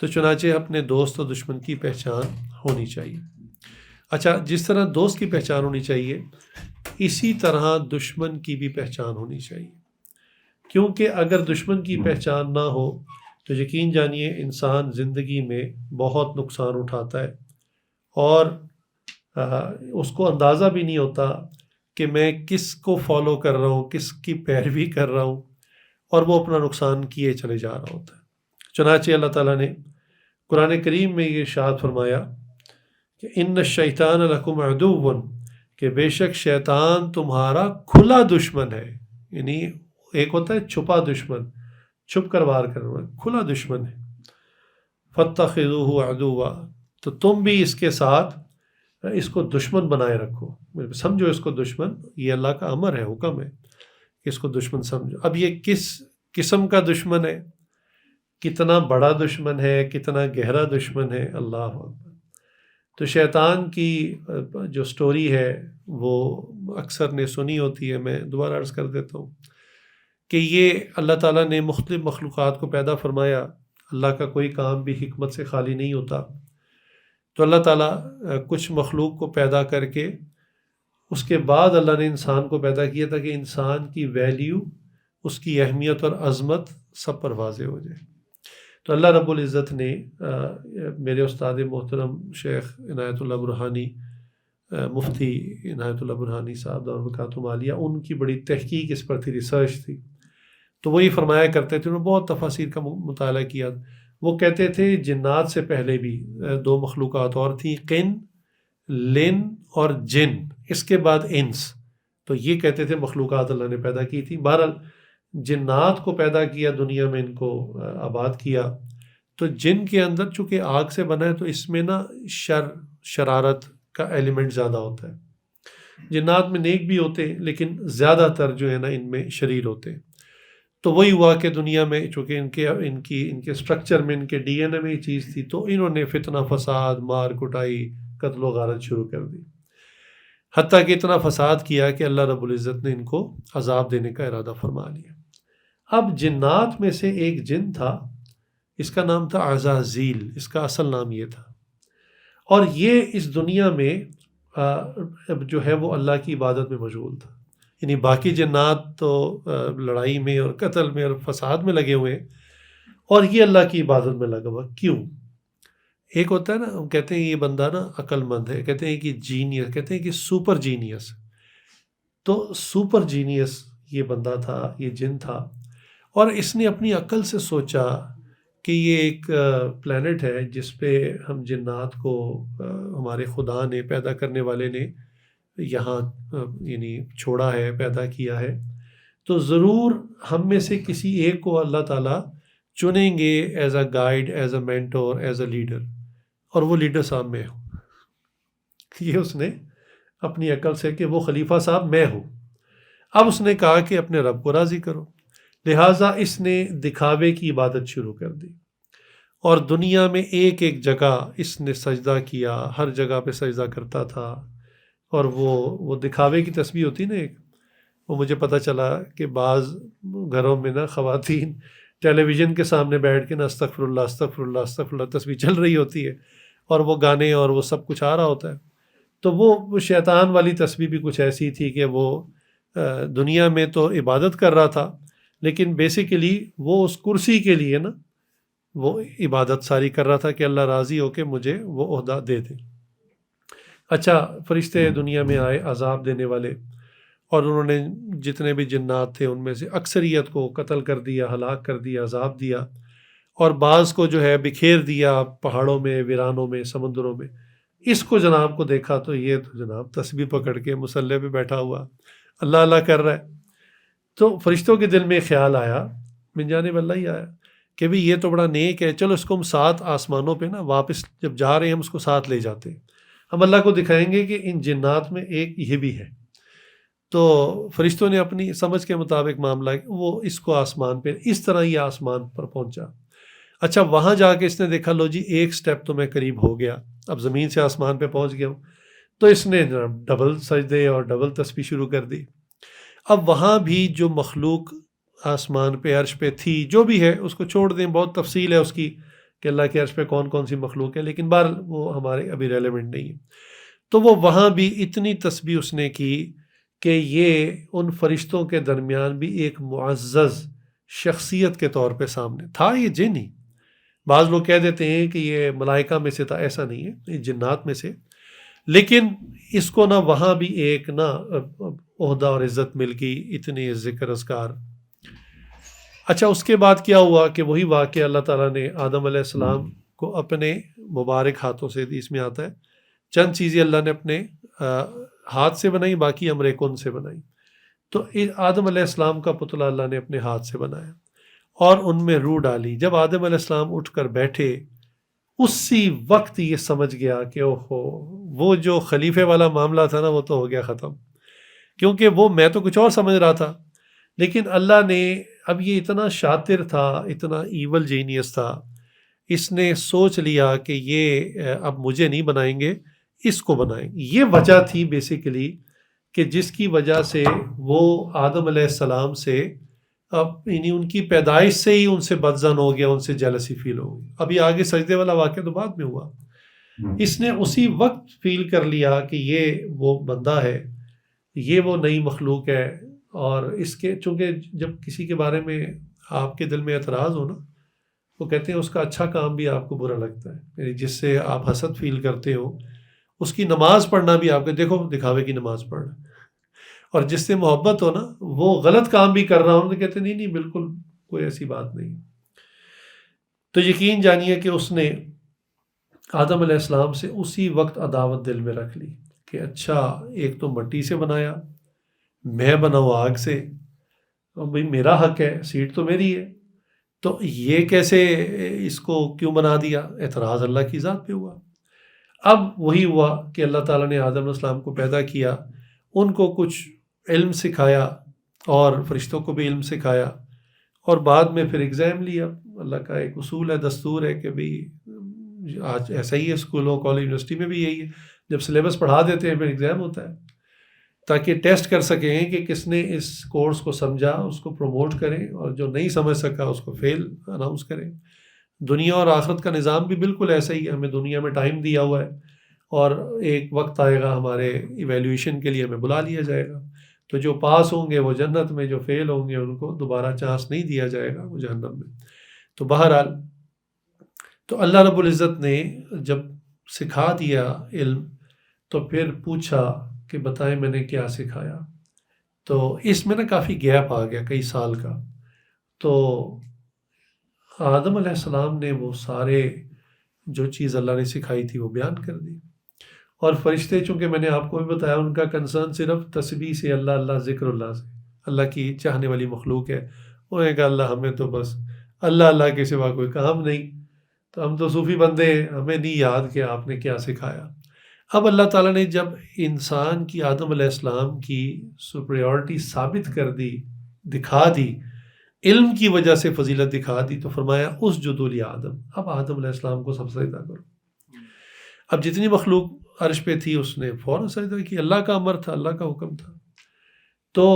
تو چنانچہ اپنے دوست و دشمن کی پہچان ہونی چاہیے۔ اچھا، جس طرح دوست کی پہچان ہونی چاہیے، اسی طرح دشمن کی بھی پہچان ہونی چاہیے، کیونکہ اگر دشمن کی پہچان نہ ہو تو یقین جانیے انسان زندگی میں بہت نقصان اٹھاتا ہے، اور اس کو اندازہ بھی نہیں ہوتا کہ میں کس کو فالو کر رہا ہوں، کس کی پیروی کر رہا ہوں، اور وہ اپنا نقصان کیے چلے جا رہا ہوتا ہے۔ چنانچہ اللہ تعالیٰ نے قرآن کریم میں یہ ارشاد فرمایا کہ ان الشیطان لکم عدو، کہ بے شک شیطان تمہارا کھلا دشمن ہے، یعنی ایک ہوتا ہے چھپا دشمن، چھپ کر وار کرنا، کھلا دشمن ہے۔ فاتخذوہ عدوا، تو تم بھی اس کے ساتھ اس کو دشمن بنائے رکھو، سمجھو اس کو دشمن، یہ اللہ کا امر ہے، حکم ہے کہ اس کو دشمن سمجھو۔ اب یہ کس قسم کا دشمن ہے، کتنا بڑا دشمن ہے، کتنا گہرا دشمن ہے، اللہ اکبر۔ تو شیطان کی جو سٹوری ہے وہ اکثر نے سنی ہوتی ہے، میں دوبارہ عرض کر دیتا ہوں کہ یہ اللہ تعالیٰ نے مختلف مخلوقات کو پیدا فرمایا، اللہ کا کوئی کام بھی حکمت سے خالی نہیں ہوتا۔ تو اللہ تعالیٰ کچھ مخلوق کو پیدا کر کے اس کے بعد اللہ نے انسان کو پیدا کیا تھا کہ انسان کی ویلیو، اس کی اہمیت اور عظمت سب پر واضح ہو جائے۔ تو اللہ رب العزت نے میرے استاد محترم شیخ عنایت اللہ برہانی، مفتی عنایت اللہ برہانی صاحب دامت برکاتہم عالیہ، ان کی بڑی تحقیق اس پر تھی، ریسرچ تھی۔ تو وہی فرمایا کرتے تھے، انہوں نے بہت تفاسیر کا مطالعہ کیا۔ وہ کہتے تھے جنات سے پہلے بھی دو مخلوقات اور تھیں، قن، لن اور جن، اس کے بعد انس۔ تو یہ کہتے تھے مخلوقات اللہ نے پیدا کی تھی۔ بہرحال جنات کو پیدا کیا، دنیا میں ان کو آباد کیا۔ تو جن کے اندر چونکہ آگ سے بنا ہے تو اس میں نا شرارت کا ایلیمنٹ زیادہ ہوتا ہے۔ جنات میں نیک بھی ہوتے ہیں لیکن زیادہ تر جو ہے نا ان میں شریر ہوتے ہیں۔ تو وہی ہوا کہ دنیا میں چونکہ ان کے سٹرکچر میں، ان کے ڈی این اے میں یہ چیز تھی، تو انہوں نے فتنہ فساد، مار کٹائی، قتل و غارت شروع کر دی، حتیٰ کہ اتنا فساد کیا کہ اللہ رب العزت نے ان کو عذاب دینے کا ارادہ فرما لیا۔ اب جنات میں سے ایک جن تھا، اس کا نام تھا عزازیل، اس کا اصل نام یہ تھا، اور یہ اس دنیا میں جو ہے وہ اللہ کی عبادت میں مشغول تھا۔ یعنی باقی جنات تو لڑائی میں اور قتل میں اور فساد میں لگے ہوئے ہیں، اور یہ اللہ کی عبادت میں لگا ہوا۔ کیوں؟ ایک ہوتا ہے نا، ہم کہتے ہیں یہ بندہ نا عقل مند ہے، کہتے ہیں کہ جینیس، کہتے ہیں کہ سپر جینیس۔ تو سپر جینیس یہ بندہ تھا، یہ جن تھا، اور اس نے اپنی عقل سے سوچا کہ یہ ایک پلانٹ ہے جس پہ ہم جنات کو ہمارے خدا نے، پیدا کرنے والے نے یہاں یعنی چھوڑا ہے، پیدا کیا ہے، تو ضرور ہم میں سے کسی ایک کو اللہ تعالیٰ چنیں گے as a guide, as a mentor, as a leader, اور وہ لیڈر صاحب میں ہوں۔ یہ اس نے اپنی عقل سے کہ وہ خلیفہ صاحب میں ہوں۔ اب اس نے کہا کہ اپنے رب کو راضی کرو، لہٰذا اس نے دکھاوے کی عبادت شروع کر دی، اور دنیا میں ایک ایک جگہ اس نے سجدہ کیا، ہر جگہ پہ سجدہ کرتا تھا۔ اور وہ دکھاوے کی تسبیح ہوتی نا ایک، وہ مجھے پتہ چلا کہ بعض گھروں میں نا خواتین ٹیلی ویژن کے سامنے بیٹھ کے نا استغفر اللہ استغفر اللہ استغفر اللہ تسبیح چل رہی ہوتی ہے، اور وہ گانے اور وہ سب کچھ آ رہا ہوتا ہے۔ تو وہ شیطان والی تسبیح بھی کچھ ایسی تھی کہ وہ دنیا میں تو عبادت کر رہا تھا، لیکن بیسیکلی وہ اس کرسی کے لیے نا وہ عبادت ساری کر رہا تھا کہ اللہ راضی ہو کے مجھے وہ عہدہ دے دے۔ اچھا، فرشتے دنیا میں آئے عذاب دینے والے، اور انہوں نے جتنے بھی جنات تھے ان میں سے اکثریت کو قتل کر دیا، ہلاک کر دیا، عذاب دیا، اور بعض کو جو ہے بکھیر دیا پہاڑوں میں، ویرانوں میں، سمندروں میں۔ اس کو جناب کو دیکھا تو یہ تو جناب تسبیح پکڑ کے مصلے پہ بیٹھا ہوا اللہ اللہ کر رہا ہے۔ تو فرشتوں کے دل میں خیال آیا، من جانب اللہ ہی آیا، کہ بھی یہ تو بڑا نیک ہے، چلو اس کو ہم 7 آسمانوں پہ نا واپس جب جا رہے ہیں ہم اس کو ساتھ لے جاتے ہیں، ہم اللہ کو دکھائیں گے کہ ان جنات میں ایک یہ بھی ہے۔ تو فرشتوں نے اپنی سمجھ کے مطابق معاملہ وہ اس کو آسمان پہ، اس طرح یہ آسمان پر پہنچا۔ اچھا، وہاں جا کے اس نے دیکھا لو جی ایک سٹیپ تو میں قریب ہو گیا، اب زمین سے آسمان پہ پہنچ گیا ہوں، تو اس نے ڈبل سجدے اور ڈبل تسبیح شروع کر دی۔ اب وہاں بھی جو مخلوق آسمان پہ عرش پہ تھی، جو بھی ہے اس کو چھوڑ دیں، بہت تفصیل ہے اس کی کہ اللہ کے عرش پہ کون کون سی مخلوق ہے، لیکن بہرحال وہ ہمارے ابھی ریلیونٹ نہیں ہے۔ تو وہ وہاں بھی اتنی تسبیح اس نے کی کہ یہ ان فرشتوں کے درمیان بھی ایک معزز شخصیت کے طور پہ سامنے تھا۔ یہ جن ہی، بعض لوگ کہہ دیتے ہیں کہ یہ ملائکہ میں سے تھا، ایسا نہیں ہے، یہ جنات میں سے، لیکن اس کو نا وہاں بھی ایک نا عہدہ اور عزت مل گئی، اتنی ذکر اذکار۔ اچھا، اس کے بعد کیا ہوا کہ وہی واقعہ اللہ تعالیٰ نے آدم علیہ السلام کو اپنے مبارک ہاتھوں سے، اس میں آتا ہے چند چیزیں اللہ نے اپنے ہاتھ سے بنائی، باقی امر کن سے بنائی۔ تو آدم علیہ السلام کا پتلا اللہ نے اپنے ہاتھ سے بنایا اور ان میں روح ڈالی۔ جب آدم علیہ السلام اٹھ کر بیٹھے، اسی وقت یہ سمجھ گیا کہ اوہو، وہ جو خلیفے والا معاملہ تھا نا وہ تو ہو گیا ختم، کیونکہ وہ میں تو کچھ اور سمجھ رہا تھا، لیکن اللہ نے، اب یہ اتنا شاطر تھا، اتنا ایول جینیس تھا، اس نے سوچ لیا کہ یہ اب مجھے نہیں بنائیں گے، اس کو بنائیں گے۔ یہ وجہ تھی بیسیکلی کہ جس کی وجہ سے وہ آدم علیہ السلام سے یعنی ان کی پیدائش سے ہی ان سے بدظن ہو گیا، ان سے جیلسی فیل ہو گئی۔ ابھی آگے سجدے والا واقعہ تو بعد میں ہوا، اس نے اسی وقت فیل کر لیا کہ یہ وہ بندہ ہے، یہ وہ نئی مخلوق ہے. اور اس کے چونکہ جب کسی کے بارے میں آپ کے دل میں اعتراض ہو نا، وہ کہتے ہیں اس کا اچھا کام بھی آپ کو برا لگتا ہے، یعنی جس سے آپ حسد فیل کرتے ہو اس کی نماز پڑھنا بھی آپ کو، دیکھو دکھاوے کی نماز پڑھ رہا ہے. اور جس سے محبت ہو نا، وہ غلط کام بھی کر رہا ہوں تو کہتے ہیں نہیں نہیں بالکل کوئی ایسی بات نہیں. تو یقین جانیے کہ اس نے آدم علیہ السلام سے اسی وقت عداوت دل میں رکھ لی کہ اچھا ایک تو مٹی سے بنایا، میں بناؤں آگ سے، اور بھئی میرا حق ہے، سیٹ تو میری ہے، تو یہ کیسے اس کو کیوں بنا دیا؟ اعتراض اللہ کی ذات پہ ہوا. اب وہی ہوا کہ اللہ تعالیٰ نے آدم علیہ السلام کو پیدا کیا، ان کو کچھ علم سکھایا اور فرشتوں کو بھی علم سکھایا، اور بعد میں پھر ایگزام لیا. اللہ کا ایک اصول ہے، دستور ہے کہ بھئی آج ایسا ہی ہے، اسکولوں کالج یونیورسٹی میں بھی یہی ہے، جب سلیبس پڑھا دیتے ہیں پھر ایگزام ہوتا ہے تاکہ ٹیسٹ کر سکیں کہ کس نے اس کورس کو سمجھا، اس کو پروموٹ کریں، اور جو نہیں سمجھ سکا اس کو فیل اناؤنس کریں. دنیا اور آخرت کا نظام بھی بالکل ایسا ہی ہے، ہمیں دنیا میں ٹائم دیا ہوا ہے اور ایک وقت آئے گا ہمارے ایویلیویشن کے لیے ہمیں بلا لیا جائے گا. تو جو پاس ہوں گے وہ جنت میں، جو فیل ہوں گے ان کو دوبارہ چانس نہیں دیا جائے گا، وہ جہنم میں. تو بہرحال تو اللہ رب العزت نے جب سکھا دیا علم تو پھر پوچھا کہ بتائیں میں نے کیا سکھایا. تو اس میں نا کافی گیپ آ گیا کئی سال کا. تو آدم علیہ السلام نے وہ سارے جو چیز اللہ نے سکھائی تھی وہ بیان کر دی، اور فرشتے چونکہ میں نے آپ کو بھی بتایا ان کا کنسرن صرف تسبیح سے، اللہ اللہ ذکر اللہ سے، اللہ کی چاہنے والی مخلوق ہے. انہوں نے کہا اللہ ہمیں تو بس اللہ اللہ کے سوا کوئی کام نہیں، تو ہم تو صوفی بندے ہیں، ہمیں نہیں یاد کہ آپ نے کیا سکھایا. اب اللہ تعالیٰ نے جب انسان کی آدم علیہ السلام کی سپریورٹی ثابت کر دی، دکھا دی، علم کی وجہ سے فضیلت دکھا دی، تو فرمایا اسجدوا لآدم، اب آدم علیہ السلام کو سب سجدہ کرو. اب جتنی مخلوق عرش پہ تھی اس نے فوراً سجدہ کی، اللہ کا امر تھا، اللہ کا حکم تھا. تو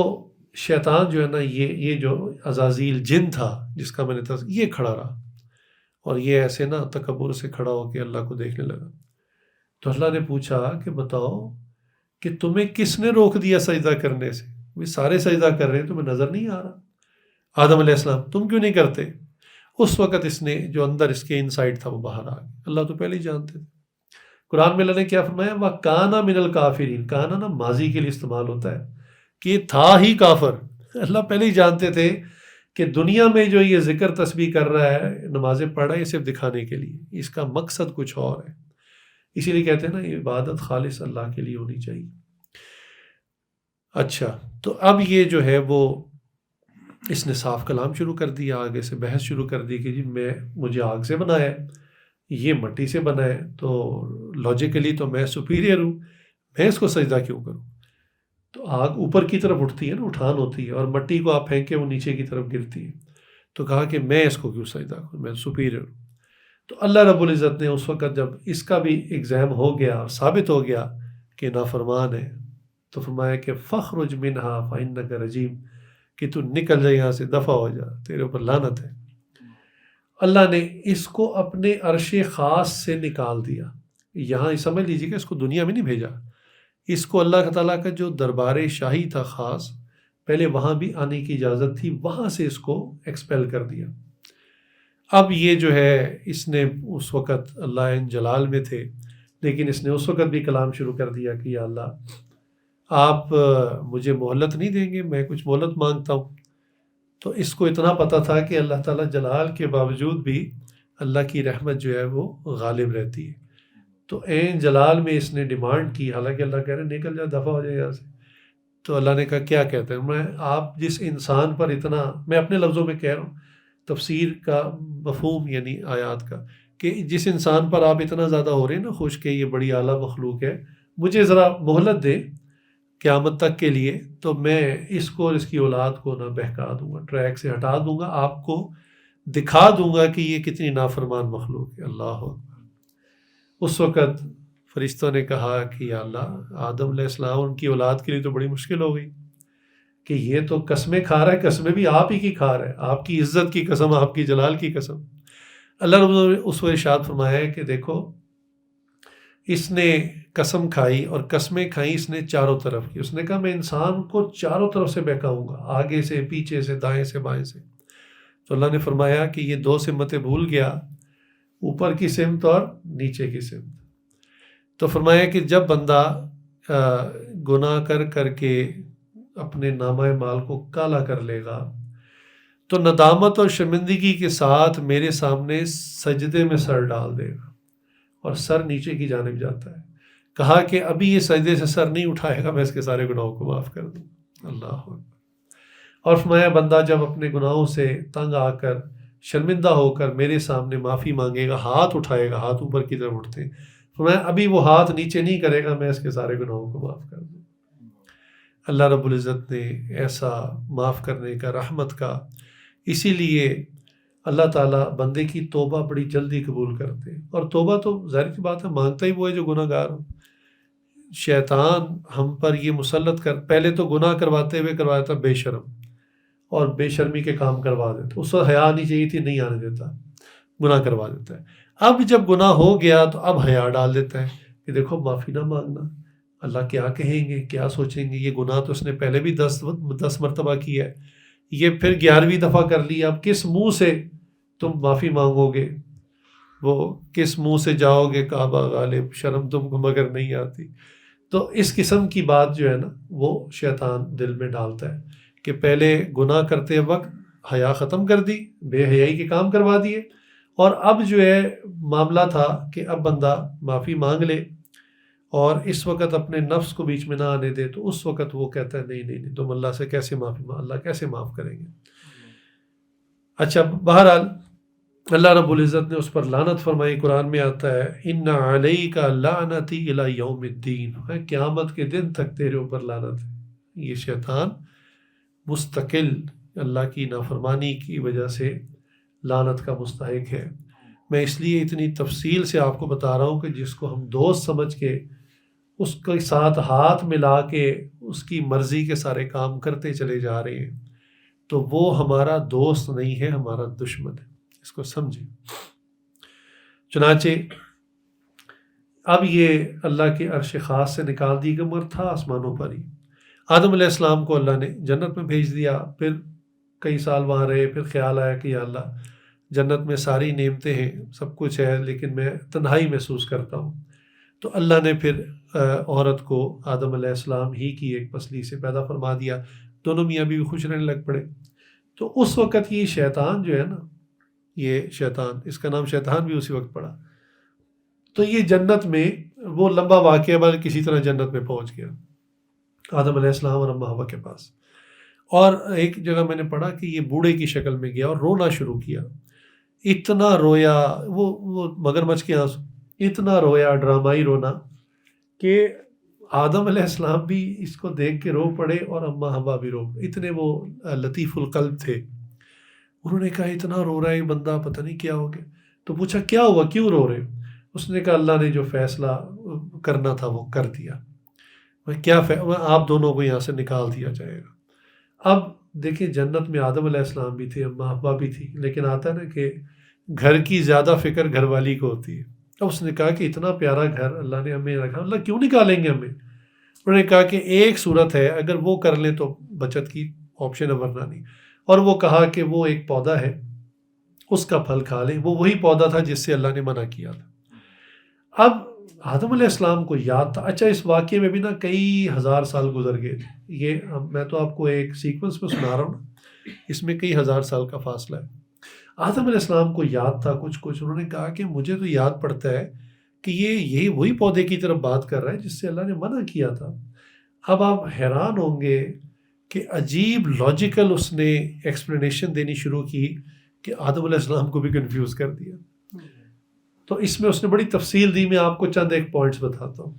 شیطان جو ہے نا، یہ جو عزازیل جن تھا جس کا میں نے یہ کھڑا رہا، اور یہ ایسے نا تکبر سے کھڑا ہو کے اللہ کو دیکھنے لگا. تو اللہ نے پوچھا کہ بتاؤ کہ تمہیں کس نے روک دیا سجدہ کرنے سے؟ وہ سارے سجدہ کر رہے ہیں، تمہیں نظر نہیں آ رہا؟ آدم علیہ السلام تم کیوں نہیں کرتے؟ اس وقت اس نے جو اندر اس کے انسائٹ تھا وہ باہر آ گیا. اللہ تو پہلے ہی جانتے تھے. قرآن میں اللہ نے کیا فرمایا؟ وَكَانَ مِنَ الْكَافِرِينَ. کانا نا ماضی کے لیے استعمال ہوتا ہے کہ یہ تھا ہی کافر. اللہ پہلے ہی جانتے تھے کہ دنیا میں جو یہ ذکر تسبیح کر رہا ہے، نمازیں پڑھ رہا ہے، یہ صرف دکھانے کے لیے، اس کا مقصد کچھ اور ہے. اسی لیے کہتے ہیں نا یہ عبادت خالص اللہ کے لیے ہونی چاہیے. اچھا، تو اب یہ جو ہے وہ اس نے صاف کلام شروع کر دیا، آگے سے بحث شروع کر دی کہ جی مجھے آگ سے بنایا ہے، یہ مٹی سے بنا ہے، تو لاجیکلی تو میں سپیریئر ہوں، میں اس کو سجدہ کیوں کروں؟ تو آگ اوپر کی طرف اٹھتی ہے نا، اٹھان ہوتی ہے، اور مٹی کو آپ پھینکے وہ نیچے کی طرف گرتی ہے. تو کہا کہ میں اس کو کیوں سجدہ کروں، میں سپیریئر ہوں. تو اللہ رب العزت نے اس وقت جب اس کا بھی ایگزام ہو گیا اور ثابت ہو گیا کہ نافرمان ہے، تو فرمایا کہ فخرج منہا فإنک رجیم، کہ تو نکل جائے یہاں سے، دفع ہو جا، تیرے اوپر لعنت ہے. اللہ نے اس کو اپنے عرش خاص سے نکال دیا. یہاں سمجھ لیجیے کہ اس کو دنیا میں نہیں بھیجا، اس کو اللہ تعالیٰ کا جو دربار شاہی تھا خاص، پہلے وہاں بھی آنے کی اجازت تھی، وہاں سے اس کو ایکسپیل کر دیا. اب یہ جو ہے اس نے اس وقت اللہ جلال میں تھے، لیکن اس نے اس وقت بھی کلام شروع کر دیا کہ یا اللہ آپ مجھے مہلت نہیں دیں گے، میں کچھ مہلت مانگتا ہوں. تو اس کو اتنا پتہ تھا کہ اللہ تعالیٰ جلال کے باوجود بھی اللہ کی رحمت جو ہے وہ غالب رہتی ہے. تو عین جلال میں اس نے ڈیمانڈ کی، حالانکہ اللہ کہہ رہے نکل جا، دفع ہو جائے یہاں سے. تو اللہ نے کہا کیا کہتے ہیں؟ میں آپ جس انسان پر اتنا، میں اپنے لفظوں میں کہہ رہا ہوں، تفسیر کا مفہوم یعنی آیات کا، کہ جس انسان پر آپ اتنا زیادہ ہو رہے ہیں نا خوش کہ یہ بڑی اعلیٰ مخلوق ہے، مجھے ذرا مہلت دے قیامت تک کے لیے، تو میں اس کو اور اس کی اولاد کو نہ بہکا دوں گا، ٹریک سے ہٹا دوں گا، آپ کو دکھا دوں گا کہ یہ کتنی نافرمان مخلوق ہے. اللہ اکبر. اس وقت فرشتوں نے کہا کہ یا اللہ آدم علیہ السلام ان کی اولاد کے لیے تو بڑی مشکل ہو گئی کہ یہ تو قسمیں کھا رہا ہے، قسمیں بھی آپ ہی کی کھا رہا ہے، آپ کی عزت کی قسم، آپ کی جلال کی قسم. اللہ رب نے اس وقت ارشاد فرمایا ہے کہ دیکھو اس نے قسم کھائی اور قسمیں کھائیں اس نے چاروں طرف کی. اس نے کہا میں انسان کو چاروں طرف سے بہکاؤں گا، آگے سے، پیچھے سے، دائیں سے، بائیں سے. تو اللہ نے فرمایا کہ یہ دو سمتیں بھول گیا، اوپر کی سمت اور نیچے کی سمت. تو فرمایا کہ جب بندہ گناہ کر کر کے اپنے نامہ مال کو کالا کر لے گا تو ندامت اور شرمندگی کے ساتھ میرے سامنے سجدے میں سر ڈال دے گا، اور سر نیچے کی جانب جاتا ہے. کہا کہ ابھی یہ سجدے سے سر نہیں اٹھائے گا میں اس کے سارے گناہوں کو معاف کر دوں. اللہ اکبر. اور فرمایا بندہ جب اپنے گناہوں سے تنگ آ کر شرمندہ ہو کر میرے سامنے معافی مانگے گا، ہاتھ اٹھائے گا، ہاتھ اوپر کی طرف اٹھتے ہیں، فرمایا ابھی وہ ہاتھ نیچے نہیں کرے گا میں اس کے سارے گناہوں کو معاف کر دوں. اللہ رب العزت نے ایسا معاف کرنے کا، رحمت کا، اسی لیے اللہ تعالیٰ بندے کی توبہ بڑی جلدی قبول کرتے ہیں. اور توبہ تو ظاہر کی بات ہے مانگتا ہی وہ ہے جو گناہ گار ہو. شیطان ہم پر یہ مسلط کر، پہلے تو گناہ کرواتے ہوئے کرواتا بے شرم، اور بے شرمی کے کام کروا دیتا. اس وقت حیا آنی چاہیے تھی، نہیں آنے دیتا، گناہ کروا دیتا ہے. اب جب گناہ ہو گیا تو اب حیا ڈال دیتا ہے کہ دیکھو معافی نہ مانگنا، اللہ کیا کہیں گے، کیا سوچیں گے، یہ گناہ تو اس نے پہلے بھی 10 مرتبہ کیا ہے، یہ پھر 11ویں دفعہ کر لیا، اب کس منہ سے تم معافی مانگو گے، وہ کس منہ سے جاؤ گے کعبہ غالب، شرم تم کو مگر نہیں آتی. تو اس قسم کی بات جو ہے نا وہ شیطان دل میں ڈالتا ہے کہ پہلے گناہ کرتے وقت حیا ختم کر دی، بے حیائی کے کام کروا دیے، اور اب جو ہے معاملہ تھا کہ اب بندہ معافی مانگ لے اور اس وقت اپنے نفس کو بیچ میں نہ آنے دے. تو اس وقت وہ کہتا ہے نہیں نہیں نہیں، تم اللہ سے کیسے معافی مانگ، اللہ کیسے معاف کریں گے. اچھا بہرحال اللہ رب العزت نے اس پر لعنت فرمائی. قرآن میں آتا ہے ان علیک لعنتی الی یوم الدین، قیامت کے دن تک تیرے اوپر لعنت ہے. یہ شیطان مستقل اللہ کی نافرمانی کی وجہ سے لعنت کا مستحق ہے. میں اس لیے اتنی تفصیل سے آپ کو بتا رہا ہوں کہ جس کو ہم دوست سمجھ کے اس کے ساتھ ہاتھ ملا کے اس کی مرضی کے سارے کام کرتے چلے جا رہے ہیں تو وہ ہمارا دوست نہیں ہے، ہمارا دشمن ہے. اس کو سمجھیں. چنانچہ اب یہ اللہ کے عرش خاص سے نکال دی گئی، مگر تھا آسمانوں پر ہی. آدم علیہ السلام کو اللہ نے جنت میں بھیج دیا، پھر کئی سال وہاں رہے، پھر خیال آیا کہ یا اللہ جنت میں ساری نعمتیں ہیں، سب کچھ ہے، لیکن میں تنہائی محسوس کرتا ہوں. تو اللہ نے پھر عورت کو آدم علیہ السلام ہی کی ایک پسلی سے پیدا فرما دیا، دونوں میاں بیوی خوش رہنے لگ پڑے. تو اس وقت یہ شیطان جو ہے نا، یہ شیطان، اس کا نام شیطان بھی اسی وقت پڑا. تو یہ جنت میں وہ لمبا واقعہ بل کسی طرح جنت میں پہنچ گیا آدم علیہ السلام اور اما حوا کے پاس. اور ایک جگہ میں نے پڑھا کہ یہ بوڑھے کی شکل میں گیا اور رونا شروع کیا. اتنا رویا، وہ مگرمچھ کے آنسو، اتنا رویا، ڈرامائی رونا کہ آدم علیہ السلام بھی اس کو دیکھ کے رو پڑے اور اما حوا بھی رو پڑے. اتنے وہ لطیف القلب تھے. انہوں نے کہا اتنا رو رہا ہے یہ بندہ، پتہ نہیں کیا ہو گیا. تو پوچھا کیا ہوا، کیوں رو رہے؟ اس نے کہا اللہ نے جو فیصلہ کرنا تھا وہ کر دیا. کیا آپ دونوں کو یہاں سے نکال دیا جائے گا. اب دیکھیں جنت میں آدم علیہ السلام بھی تھے، اما حوا بھی تھی، لیکن آتا ہے نا کہ گھر کی زیادہ فکر گھر والی کو ہوتی ہے. اب اس نے کہا کہ اتنا پیارا گھر اللہ نے ہمیں رکھا، اللہ کیوں نکالیں گے ہمیں. انہوں نے کہا کہ ایک صورت ہے، اگر وہ کر لیں تو بچت کی آپشن ہے، ورنہ نہیں. اور وہ کہا کہ وہ ایک پودا ہے، اس کا پھل کھا لیں. وہ وہی پودا تھا جس سے اللہ نے منع کیا تھا. اب آدم علیہ السلام کو یاد تھا. اچھا اس واقعے میں بھی نا کئی ہزار سال گزر گئے تھے. یہ میں تو آپ کو ایک سیکوینس میں سنا رہا ہوں نا، اس میں کئی ہزار سال کا فاصلہ ہے. آدم علیہ السلام کو یاد تھا کچھ. انہوں نے کہا کہ مجھے تو یاد پڑتا ہے کہ یہی وہی پودے کی طرف بات کر رہا ہے جس سے اللہ نے منع کیا تھا. اب آپ حیران ہوں گے کہ عجیب لاجیکل اس نے ایکسپلینیشن دینی شروع کی کہ آدم علیہ السلام کو بھی کنفیوز کر دیا. تو اس میں اس نے بڑی تفصیل دی. میں آپ کو چند ایک پوائنٹس بتاتا ہوں.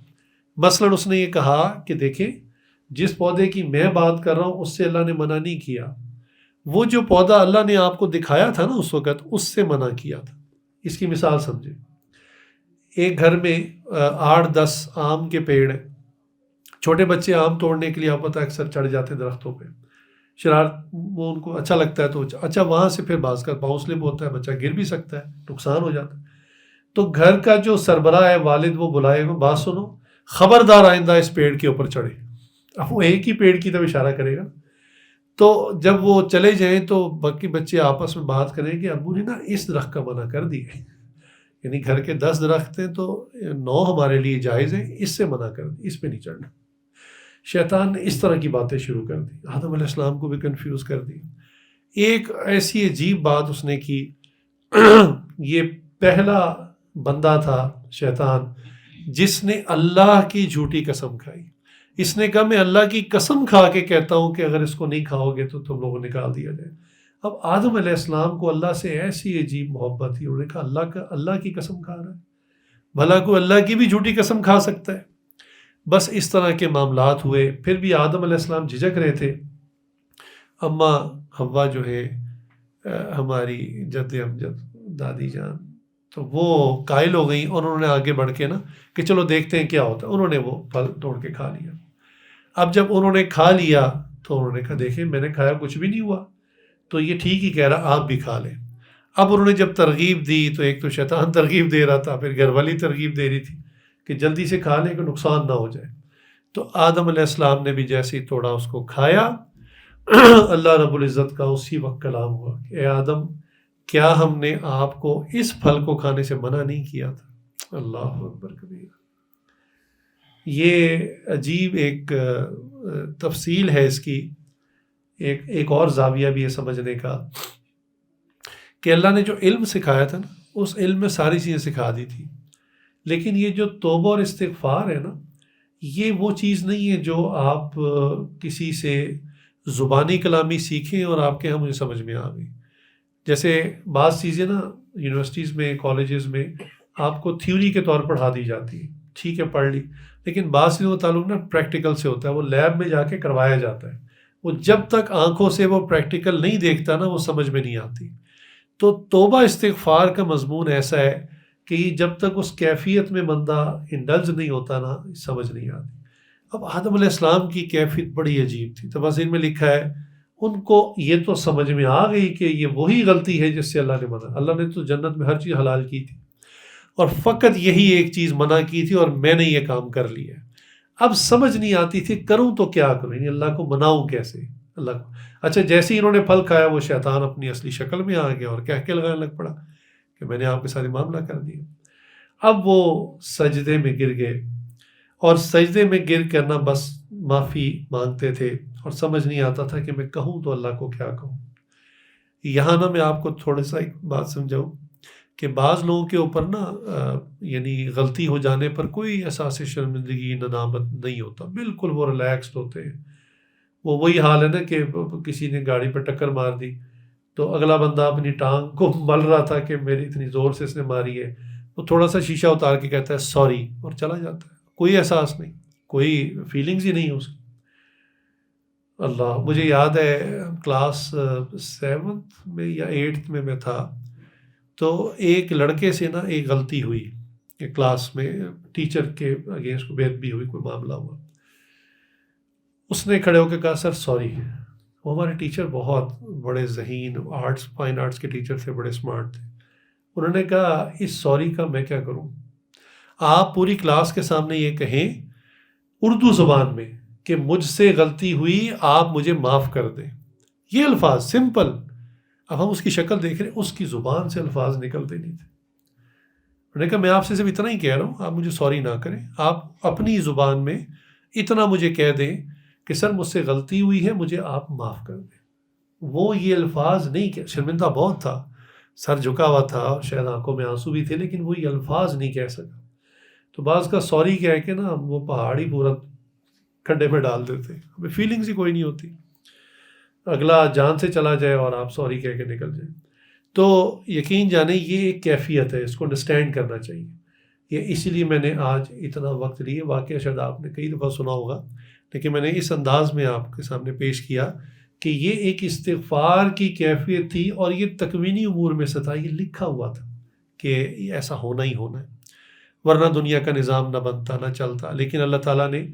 مثلا اس نے یہ کہا کہ دیکھیں جس پودے کی میں بات کر رہا ہوں اس سے اللہ نے منع نہیں کیا، وہ جو پودا اللہ نے آپ کو دکھایا تھا نا اس وقت، اس سے منع کیا تھا. اس کی مثال سمجھے. ایک گھر میں 8-10 آم کے پیڑ ہیں. چھوٹے بچے آم توڑنے کے لیے آپ پتہ اکثر چڑھ جاتے ہیں درختوں پہ، شرارت، وہ ان کو اچھا لگتا ہے تو اچھا وہاں سے پھر باز کر پاؤں سلپ ہوتا ہے، بچہ گر بھی سکتا ہے، نقصان ہو جاتا ہے. تو گھر کا جو سربراہ ہے والد وہ بلائے گا، بات سنو خبردار آئندہ اس پیڑ کے اوپر چڑھے. اب وہ ایک ہی پیڑ کی طرف اشارہ کرے گا. تو جب وہ چلے جائیں تو باقی بچے آپس میں بات کریں کہ ابو نے نا اس درخت کا منع کر دیا، یعنی گھر کے 10 درخت ہیں تو 9 ہمارے لیے جائز ہیں، اس سے منع کر دی، اس پہ نہیں چڑھنا. شیطان نے اس طرح کی باتیں شروع کر دی، آدم علیہ السلام کو بھی کنفیوز کر دی. ایک ایسی عجیب بات اس نے کی. یہ پہلا بندہ تھا شیطان جس نے اللہ کی جھوٹی قسم کھائی. اس نے کہا میں اللہ کی قسم کھا کے کہتا ہوں کہ اگر اس کو نہیں کھاؤ گے تو تم لوگوں کو نکال دیا جائے. اب آدم علیہ السلام کو اللہ سے ایسی عجیب محبت تھی، انہوں نے کہا اللہ کی قسم کھا رہا ہے، بھلا کوئی اللہ کی بھی جھوٹی قسم کھا سکتا ہے؟ بس اس طرح کے معاملات ہوئے. پھر بھی آدم علیہ السلام جھجک رہے تھے. اماں حوا جو ہے ہماری جد امجد دادی جان، تو وہ قائل ہو گئیں اور انہوں نے آگے بڑھ کے نا کہ چلو دیکھتے ہیں کیا ہوتا ہے. انہوں نے وہ پھل توڑ کے کھا لیا. اب جب انہوں نے کھا لیا تو انہوں نے کہا دیکھیں میں نے کھایا کچھ بھی نہیں ہوا، تو یہ ٹھیک ہی کہہ رہا، آپ بھی کھا لیں. اب انہوں نے جب ترغیب دی تو ایک تو شیطان ترغیب دے رہا تھا، پھر گھر والی ترغیب دے رہی تھی کہ جلدی سے کھا لیں کہ نقصان نہ ہو جائے. تو آدم علیہ السلام نے بھی جیسے ہی توڑا اس کو کھایا. اللہ رب العزت کا اسی وقت کلام ہوا کہ اے آدم کیا ہم نے آپ کو اس پھل کو کھانے سے منع نہیں کیا تھا؟ اللہ اکبر کبیر. یہ عجیب ایک تفصیل ہے اس کی. ایک اور زاویہ بھی ہے سمجھنے کا کہ اللہ نے جو علم سکھایا تھا نا اس علم میں ساری چیزیں سکھا دی تھی، لیکن یہ جو توبہ اور استغفار ہے نا یہ وہ چیز نہیں ہے جو آپ کسی سے زبانی کلامی سیکھیں اور آپ کے ہاں مجھے سمجھ میں آ گئی. جیسے بعض چیزیں نا یونیورسٹیز میں کالجز میں آپ کو تھیوری کے طور پر پڑھا دی جاتی ہے، ٹھیک ہے پڑھ لی، لیکن بعض چیزوں کا تعلق نا پریکٹیکل سے ہوتا ہے، وہ لیب میں جا کے کروایا جاتا ہے. وہ جب تک آنکھوں سے وہ پریکٹیکل نہیں دیکھتا نا وہ سمجھ میں نہیں آتی. تو توبہ استغفار کا مضمون ایسا ہے کہ جب تک اس کیفیت میں بندہ انڈلج نہیں ہوتا نا سمجھ نہیں آتی. اب آدم علیہ السلام کی کیفیت بڑی عجیب تھی. تفاسیر میں لکھا ہے ان کو یہ تو سمجھ میں آ گئی کہ یہ وہی غلطی ہے جس سے اللہ نے منع. اللہ نے تو جنت میں ہر چیز حلال کی تھی اور فقط یہی ایک چیز منع کی تھی اور میں نے یہ کام کر لیا. اب سمجھ نہیں آتی تھی کروں تو کیا کروں، یعنی اللہ کو مناؤں کیسے اللہ کو. اچھا جیسے ہی انہوں نے پھل کھایا وہ شیطان اپنی اصلی شکل میں آ گیا اور کہہ کے لگانے لگ پڑا کہ میں نے آپ کے ساتھ معاملہ کر دیا. اب وہ سجدے میں گر گئے اور سجدے میں گر کرنا بس معافی مانگتے تھے اور سمجھ نہیں آتا تھا کہ میں کہوں تو اللہ کو کیا کہوں. یہاں نا میں آپ کو تھوڑا سا ایک بات سمجھاؤں کہ بعض لوگوں کے اوپر نا یعنی غلطی ہو جانے پر کوئی احساس شرمندگی ندامت نہیں ہوتا، بالکل وہ ریلیکسڈ ہوتے ہیں. وہ وہی حال ہے نا کہ کسی نے گاڑی پہ ٹکر مار دی تو اگلا بندہ اپنی ٹانگ کو مل رہا تھا کہ میری اتنی زور سے اس نے ماری ہے، وہ تھوڑا سا شیشہ اتار کے کہتا ہے سوری اور چلا جاتا ہے، کوئی احساس نہیں، کوئی فیلنگز ہی نہیں اس کی. اللہ مجھے یاد ہے کلاس 7 میں یا 8 میں تھا تو ایک لڑکے سے نا ایک غلطی ہوئی کہ کلاس میں ٹیچر کے اگینسٹ بے ادبی ہوئی، کوئی معاملہ ہوا. اس نے کھڑے ہو کے کہا سر سوری. وہ ہمارے ٹیچر بہت بڑے ذہین آرٹس فائن آرٹس کے ٹیچر تھے، بڑے اسمارٹ تھے. انہوں نے کہا اس سوری کا میں کیا کروں، آپ پوری کلاس کے سامنے یہ کہیں اردو زبان میں کہ مجھ سے غلطی ہوئی آپ مجھے معاف کر دیں. یہ الفاظ سمپل. اب ہم اس کی شکل دیکھ رہے ہیں، اس کی زبان سے الفاظ نکلتے نہیں تھے. انہوں نے کہا میں آپ سے صرف اتنا ہی کہہ رہا ہوں، آپ مجھے سوری نہ کریں، آپ اپنی زبان میں اتنا مجھے کہہ دیں کہ سر مجھ سے غلطی ہوئی ہے مجھے آپ معاف کر دیں. وہ یہ الفاظ نہیں کہ شرمندہ بہت تھا، سر جھکا ہوا تھا، شاید آنکھوں میں آنسو بھی تھے، لیکن وہ یہ الفاظ نہیں کہہ سکا. تو بعض کا سوری کہہ کے نا وہ پہاڑی پورا کھڈے میں ڈال دیتے، ہمیں فیلنگز ہی کوئی نہیں ہوتی. اگلا جان سے چلا جائے اور آپ سوری کہہ کے نکل جائیں. تو یقین جانیں یہ ایک کیفیت ہے، اس کو انڈرسٹینڈ کرنا چاہیے. یہ اسی لیے میں نے آج اتنا وقت لیے. واقعہ شاید آپ نے کئی دفعہ سنا ہوگا لیکن میں نے اس انداز میں آپ کے سامنے پیش کیا کہ یہ ایک استغفار کی کیفیت تھی اور یہ تکوینی امور میں سے تھا، یہ لکھا ہوا تھا کہ ایسا ہونا ہی ہونا ہے، ورنہ دنیا کا نظام نہ بنتا نہ چلتا. لیکن اللہ تعالیٰ نے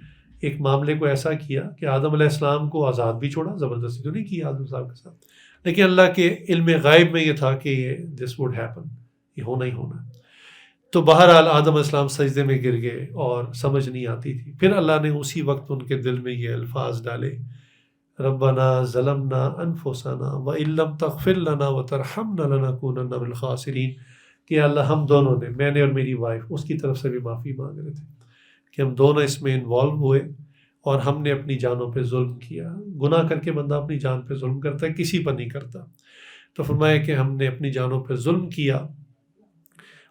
ایک معاملے کو ایسا کیا کہ آدم علیہ السلام کو آزاد بھی چھوڑا، زبردستی تو نہیں کی آدم صاحب کے ساتھ، لیکن اللہ کے علم غائب میں یہ تھا کہ دس وڈ ہیپن، یہ ہونا ہی ہونا ہے. تو بہرحال آدم علیہ السلام سجدے میں گر گئے اور سمجھ نہیں آتی تھی. پھر اللہ نے اسی وقت ان کے دل میں یہ الفاظ ڈالے، ربنا ظلمنا انفسنا وان لم تغفر لنا وترحمنا لنکونن من الخاسرین، کہ اللہ ہم دونوں نے، میں نے اور میری وائف، اس کی طرف سے بھی معافی مانگ رہے تھے کہ ہم دونوں اس میں انوالو ہوئے اور ہم نے اپنی جانوں پہ ظلم کیا. گناہ کر کے بندہ اپنی جان پہ ظلم کرتا ہے، کسی پر نہیں کرتا. تو فرمایا کہ ہم نے اپنی جانوں پہ ظلم کیا،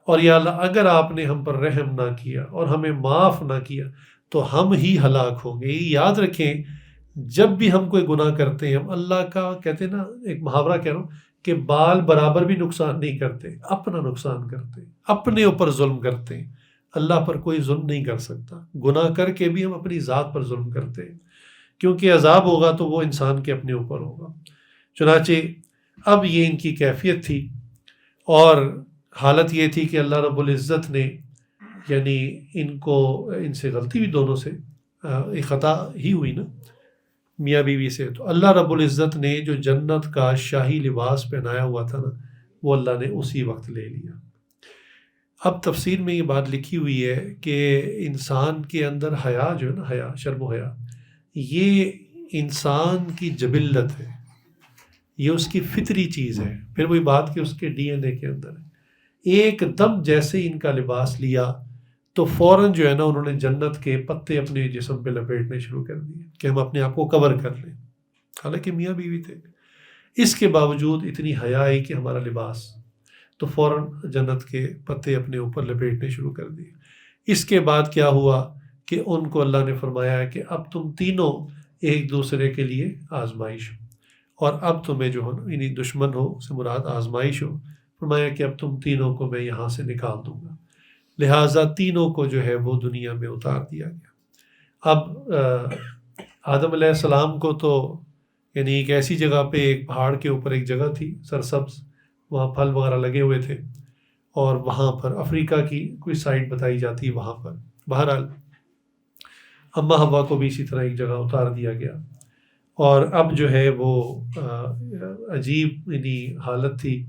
اور یا اللہ اگر آپ نے ہم پر رحم نہ کیا اور ہمیں معاف نہ کیا تو ہم ہی ہلاک ہوں گے. یہ یاد رکھیں، جب بھی ہم کوئی گناہ کرتے ہیں، ہم اللہ کا کہتے ہیں نا، ایک محاورہ کہہ رہا ہوں کہ بال برابر بھی نقصان نہیں کرتے، اپنا نقصان کرتے، اپنے اوپر ظلم کرتے ہیں. اللہ پر کوئی ظلم نہیں کر سکتا. گناہ کر کے بھی ہم اپنی ذات پر ظلم کرتے ہیں، کیونکہ عذاب ہوگا تو وہ انسان کے اپنے اوپر ہوگا. چنانچہ اب یہ ان کی کیفیت تھی، اور حالت یہ تھی کہ اللہ رب العزت نے، یعنی ان سے غلطی بھی دونوں سے، ایک خطا ہی ہوئی نا میاں بیوی سے، تو اللہ رب العزت نے جو جنت کا شاہی لباس پہنایا ہوا تھا نا، وہ اللہ نے اسی وقت لے لیا. اب تفسیر میں یہ بات لکھی ہوئی ہے کہ انسان کے اندر حیا جو ہے نا، حیا، شرم و حیا، یہ انسان کی جبلت ہے، یہ اس کی فطری چیز ہے. پھر وہی بات کہ اس کے ڈی این اے کے اندر ہے. ایک دم جیسے ان کا لباس لیا تو فوراً جو ہے نا، انہوں نے جنت کے پتے اپنے جسم پہ لپیٹنے شروع کر دیے کہ ہم اپنے آپ کو کور کر لیں. حالانکہ میاں بیوی تھے، اس کے باوجود اتنی حیا آئی کہ ہمارا لباس، تو فوراً جنت کے پتے اپنے اوپر لپیٹنے شروع کر دیے. اس کے بعد کیا ہوا کہ ان کو اللہ نے فرمایا ہے کہ اب تم تینوں ایک دوسرے کے لیے آزمائش ہو، اور اب تمہیں جو ہے انہیں دشمن ہو سے مراد آزمائش ہو. فرمایا کہ اب تم تینوں کو میں یہاں سے نکال دوں گا. لہٰذا تینوں کو جو ہے وہ دنیا میں اتار دیا گیا. اب آدم علیہ السلام کو تو یعنی ایک ایسی جگہ پہ، ایک پہاڑ کے اوپر ایک جگہ تھی سرسبز، وہاں پھل وغیرہ لگے ہوئے تھے، اور وہاں پر افریقہ کی کوئی سائٹ بتائی جاتی ہے وہاں پر. بہرحال اماں حوا کو بھی اسی طرح ایک جگہ اتار دیا گیا. اور اب جو ہے وہ عجیب یعنی حالت تھی،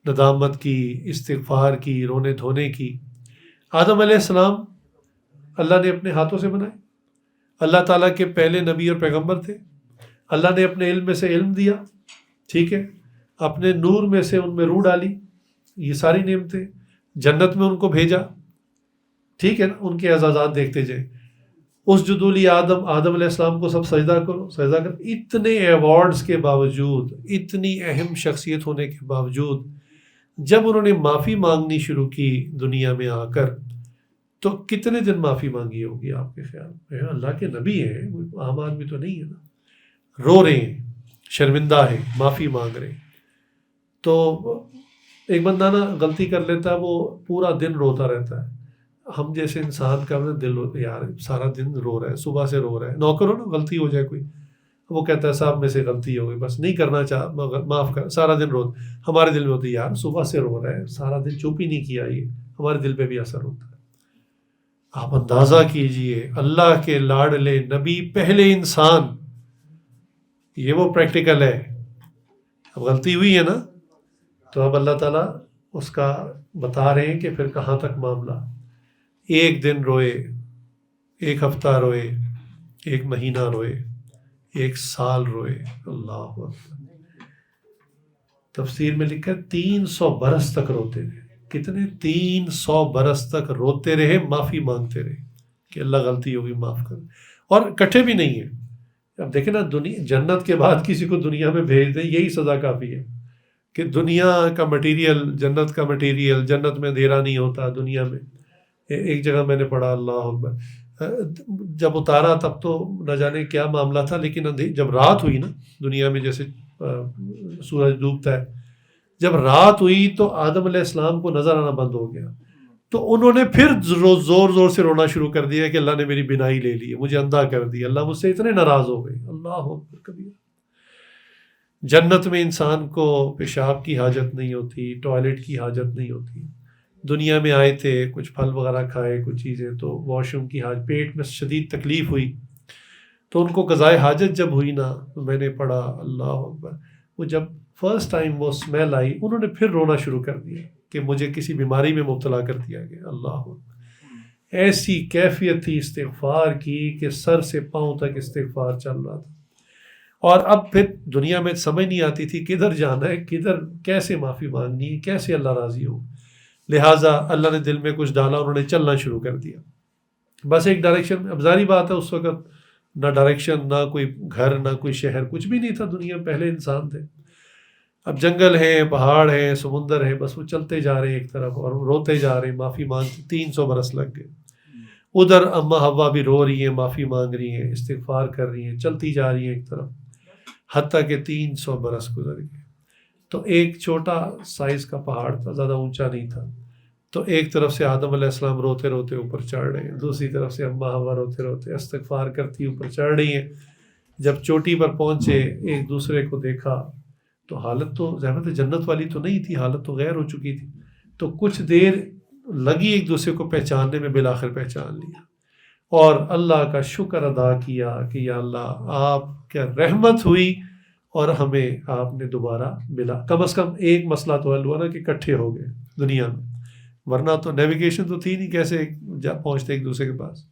ندامت کی، استغفار کی، رونے دھونے کی. آدم علیہ السلام اللہ نے اپنے ہاتھوں سے بنائے، اللہ تعالیٰ کے پہلے نبی اور پیغمبر تھے. اللہ نے اپنے علم میں سے علم دیا، ٹھیک ہے، اپنے نور میں سے ان میں روح ڈالی، یہ ساری نعمتیں. جنت میں ان کو بھیجا، ٹھیک ہے نا، ان کے اعزازات دیکھتے جائیں. اس جدولی آدم علیہ السلام کو سب سجدہ کرو، سجدہ کر. اتنے ایوارڈز کے باوجود، اتنی اہم شخصیت ہونے کے باوجود، جب انہوں نے معافی مانگنی شروع کی دنیا میں آ کر، تو کتنے دن معافی مانگی ہوگی آپ کے خیال میں؟ اللہ کے نبی ہیں، کوئی عام آدمی تو نہیں ہے نا. رو رہے ہیں، شرمندہ ہیں، معافی مانگ رہے ہیں. تو ایک بندہ نا غلطی کر لیتا ہے، وہ پورا دن روتا رہتا ہے. ہم جیسے انسان کا دل ہوتا ہے، یار سارا دن رو رہا ہے، صبح سے رو رہا ہے. نوکر ہو نا، غلطی ہو جائے کوئی، وہ کہتا ہے صاحب میں سے غلطی ہو گئی، بس نہیں کرنا چاہ، معاف کر. سارا دن رو، ہمارے دل میں ہوتی ہے یار صبح سے رو رہا ہے، سارا دن چپ ہی نہیں کیا، یہ ہمارے دل پہ بھی اثر ہوتا ہے. آپ اندازہ کیجئے، اللہ کے لاڈلے نبی، پہلے انسان، یہ وہ پریکٹیکل ہے. اب غلطی ہوئی ہے نا، تو اب اللہ تعالیٰ اس کا بتا رہے ہیں کہ پھر کہاں تک معاملہ. ایک دن روئے، ایک ہفتہ روئے، ایک مہینہ روئے، ایک سال روئے. اللہ اکبر. تفسیر میں لکھا ہے 300 برس تک روتے رہے. کتنے؟ 300 برس تک روتے رہے، معافی مانگتے رہے کہ اللہ غلطی ہوگی معاف کر. اور کٹھے بھی نہیں ہیں. اب دیکھیں نا، جنت کے بعد کسی کو دنیا میں بھیج دیں، یہی سزا کافی ہے کہ دنیا کا مٹیریل، جنت کا مٹیریل، جنت میں اندھیرا نہیں ہوتا دنیا میں. ایک جگہ میں نے پڑھا، اللہ اکبر، جب اتارا تب تو نہ جانے کیا معاملہ تھا، لیکن جب رات ہوئی نا دنیا میں، جیسے سورج ڈوبتا ہے، جب رات ہوئی تو آدم علیہ السلام کو نظر آنا بند ہو گیا. تو انہوں نے پھر زور زور سے رونا شروع کر دیا کہ اللہ نے میری بینائی لے لی ہے، مجھے اندھا کر دیا، اللہ مجھ سے اتنے ناراض ہو گئے. اللہ اکبر کبیر. جنت میں انسان کو پیشاب کی حاجت نہیں ہوتی، ٹوائلٹ کی حاجت نہیں ہوتی. دنیا میں آئے تھے، کچھ پھل وغیرہ کھائے، کچھ چیزیں، تو واش روم کی حاجت، پیٹ میں شدید تکلیف ہوئی، تو ان کو قضائے حاجت جب ہوئی نا، تو میں نے پڑھا، اللہ اکبر، وہ جب فرسٹ ٹائم وہ اسمیل آئی، انہوں نے پھر رونا شروع کر دیا کہ مجھے کسی بیماری میں مبتلا کر دیا گیا. اللہ ایسی کیفیت تھی استغفار کی کہ سر سے پاؤں تک استغفار چل رہا تھا. اور اب پھر دنیا میں سمجھ نہیں آتی تھی کدھر جانا ہے، کدھر کیسے معافی مانگنی ہے، کیسے اللہ راضی ہو. لہٰذا اللہ نے دل میں کچھ ڈالا، انہوں نے چلنا شروع کر دیا بس ایک ڈائریکشن میں. اب ظاہری بات ہے اس وقت نہ ڈائریکشن، نہ کوئی گھر، نہ کوئی شہر، کچھ بھی نہیں تھا دنیا میں. پہلے انسان تھے. اب جنگل ہیں، پہاڑ ہیں، سمندر ہے، بس وہ چلتے جا رہے ہیں ایک طرف اور روتے جا رہے ہیں. معافی مانگتے 300 برس لگ گئے. ادھر اما حوا بھی رو رہی ہیں، معافی مانگ رہی ہیں، استغفار کر رہی ہیں، چلتی جا رہی ہیں ایک طرف، حتیٰ کہ 300 برس گزر گئے. تو ایک چھوٹا سائز کا پہاڑ تھا، زیادہ اونچا نہیں تھا. تو ایک طرف سے آدم علیہ السلام روتے روتے اوپر چڑھ رہے ہیں، دوسری طرف سے اما حوا روتے روتے استغفار کرتی اوپر چڑھ رہی ہیں. جب چوٹی پر پہنچے، ایک دوسرے کو دیکھا تو حالت تو زحمت جنت والی تو نہیں تھی، حالت تو غیر ہو چکی تھی. تو کچھ دیر لگی ایک دوسرے کو پہچاننے میں، بالآخر پہچان لیا اور اللہ کا شکر ادا کیا کہ یا اللہ آپ کیا رحمت ہوئی اور ہمیں آپ نے دوبارہ ملا. کم از کم ایک مسئلہ تو حل ہوا نا کہ اکٹھے ہو گئے دنیا میں، ورنہ تو نیویگیشن تو تھی نہیں، کیسے پہنچتے ایک دوسرے کے پاس.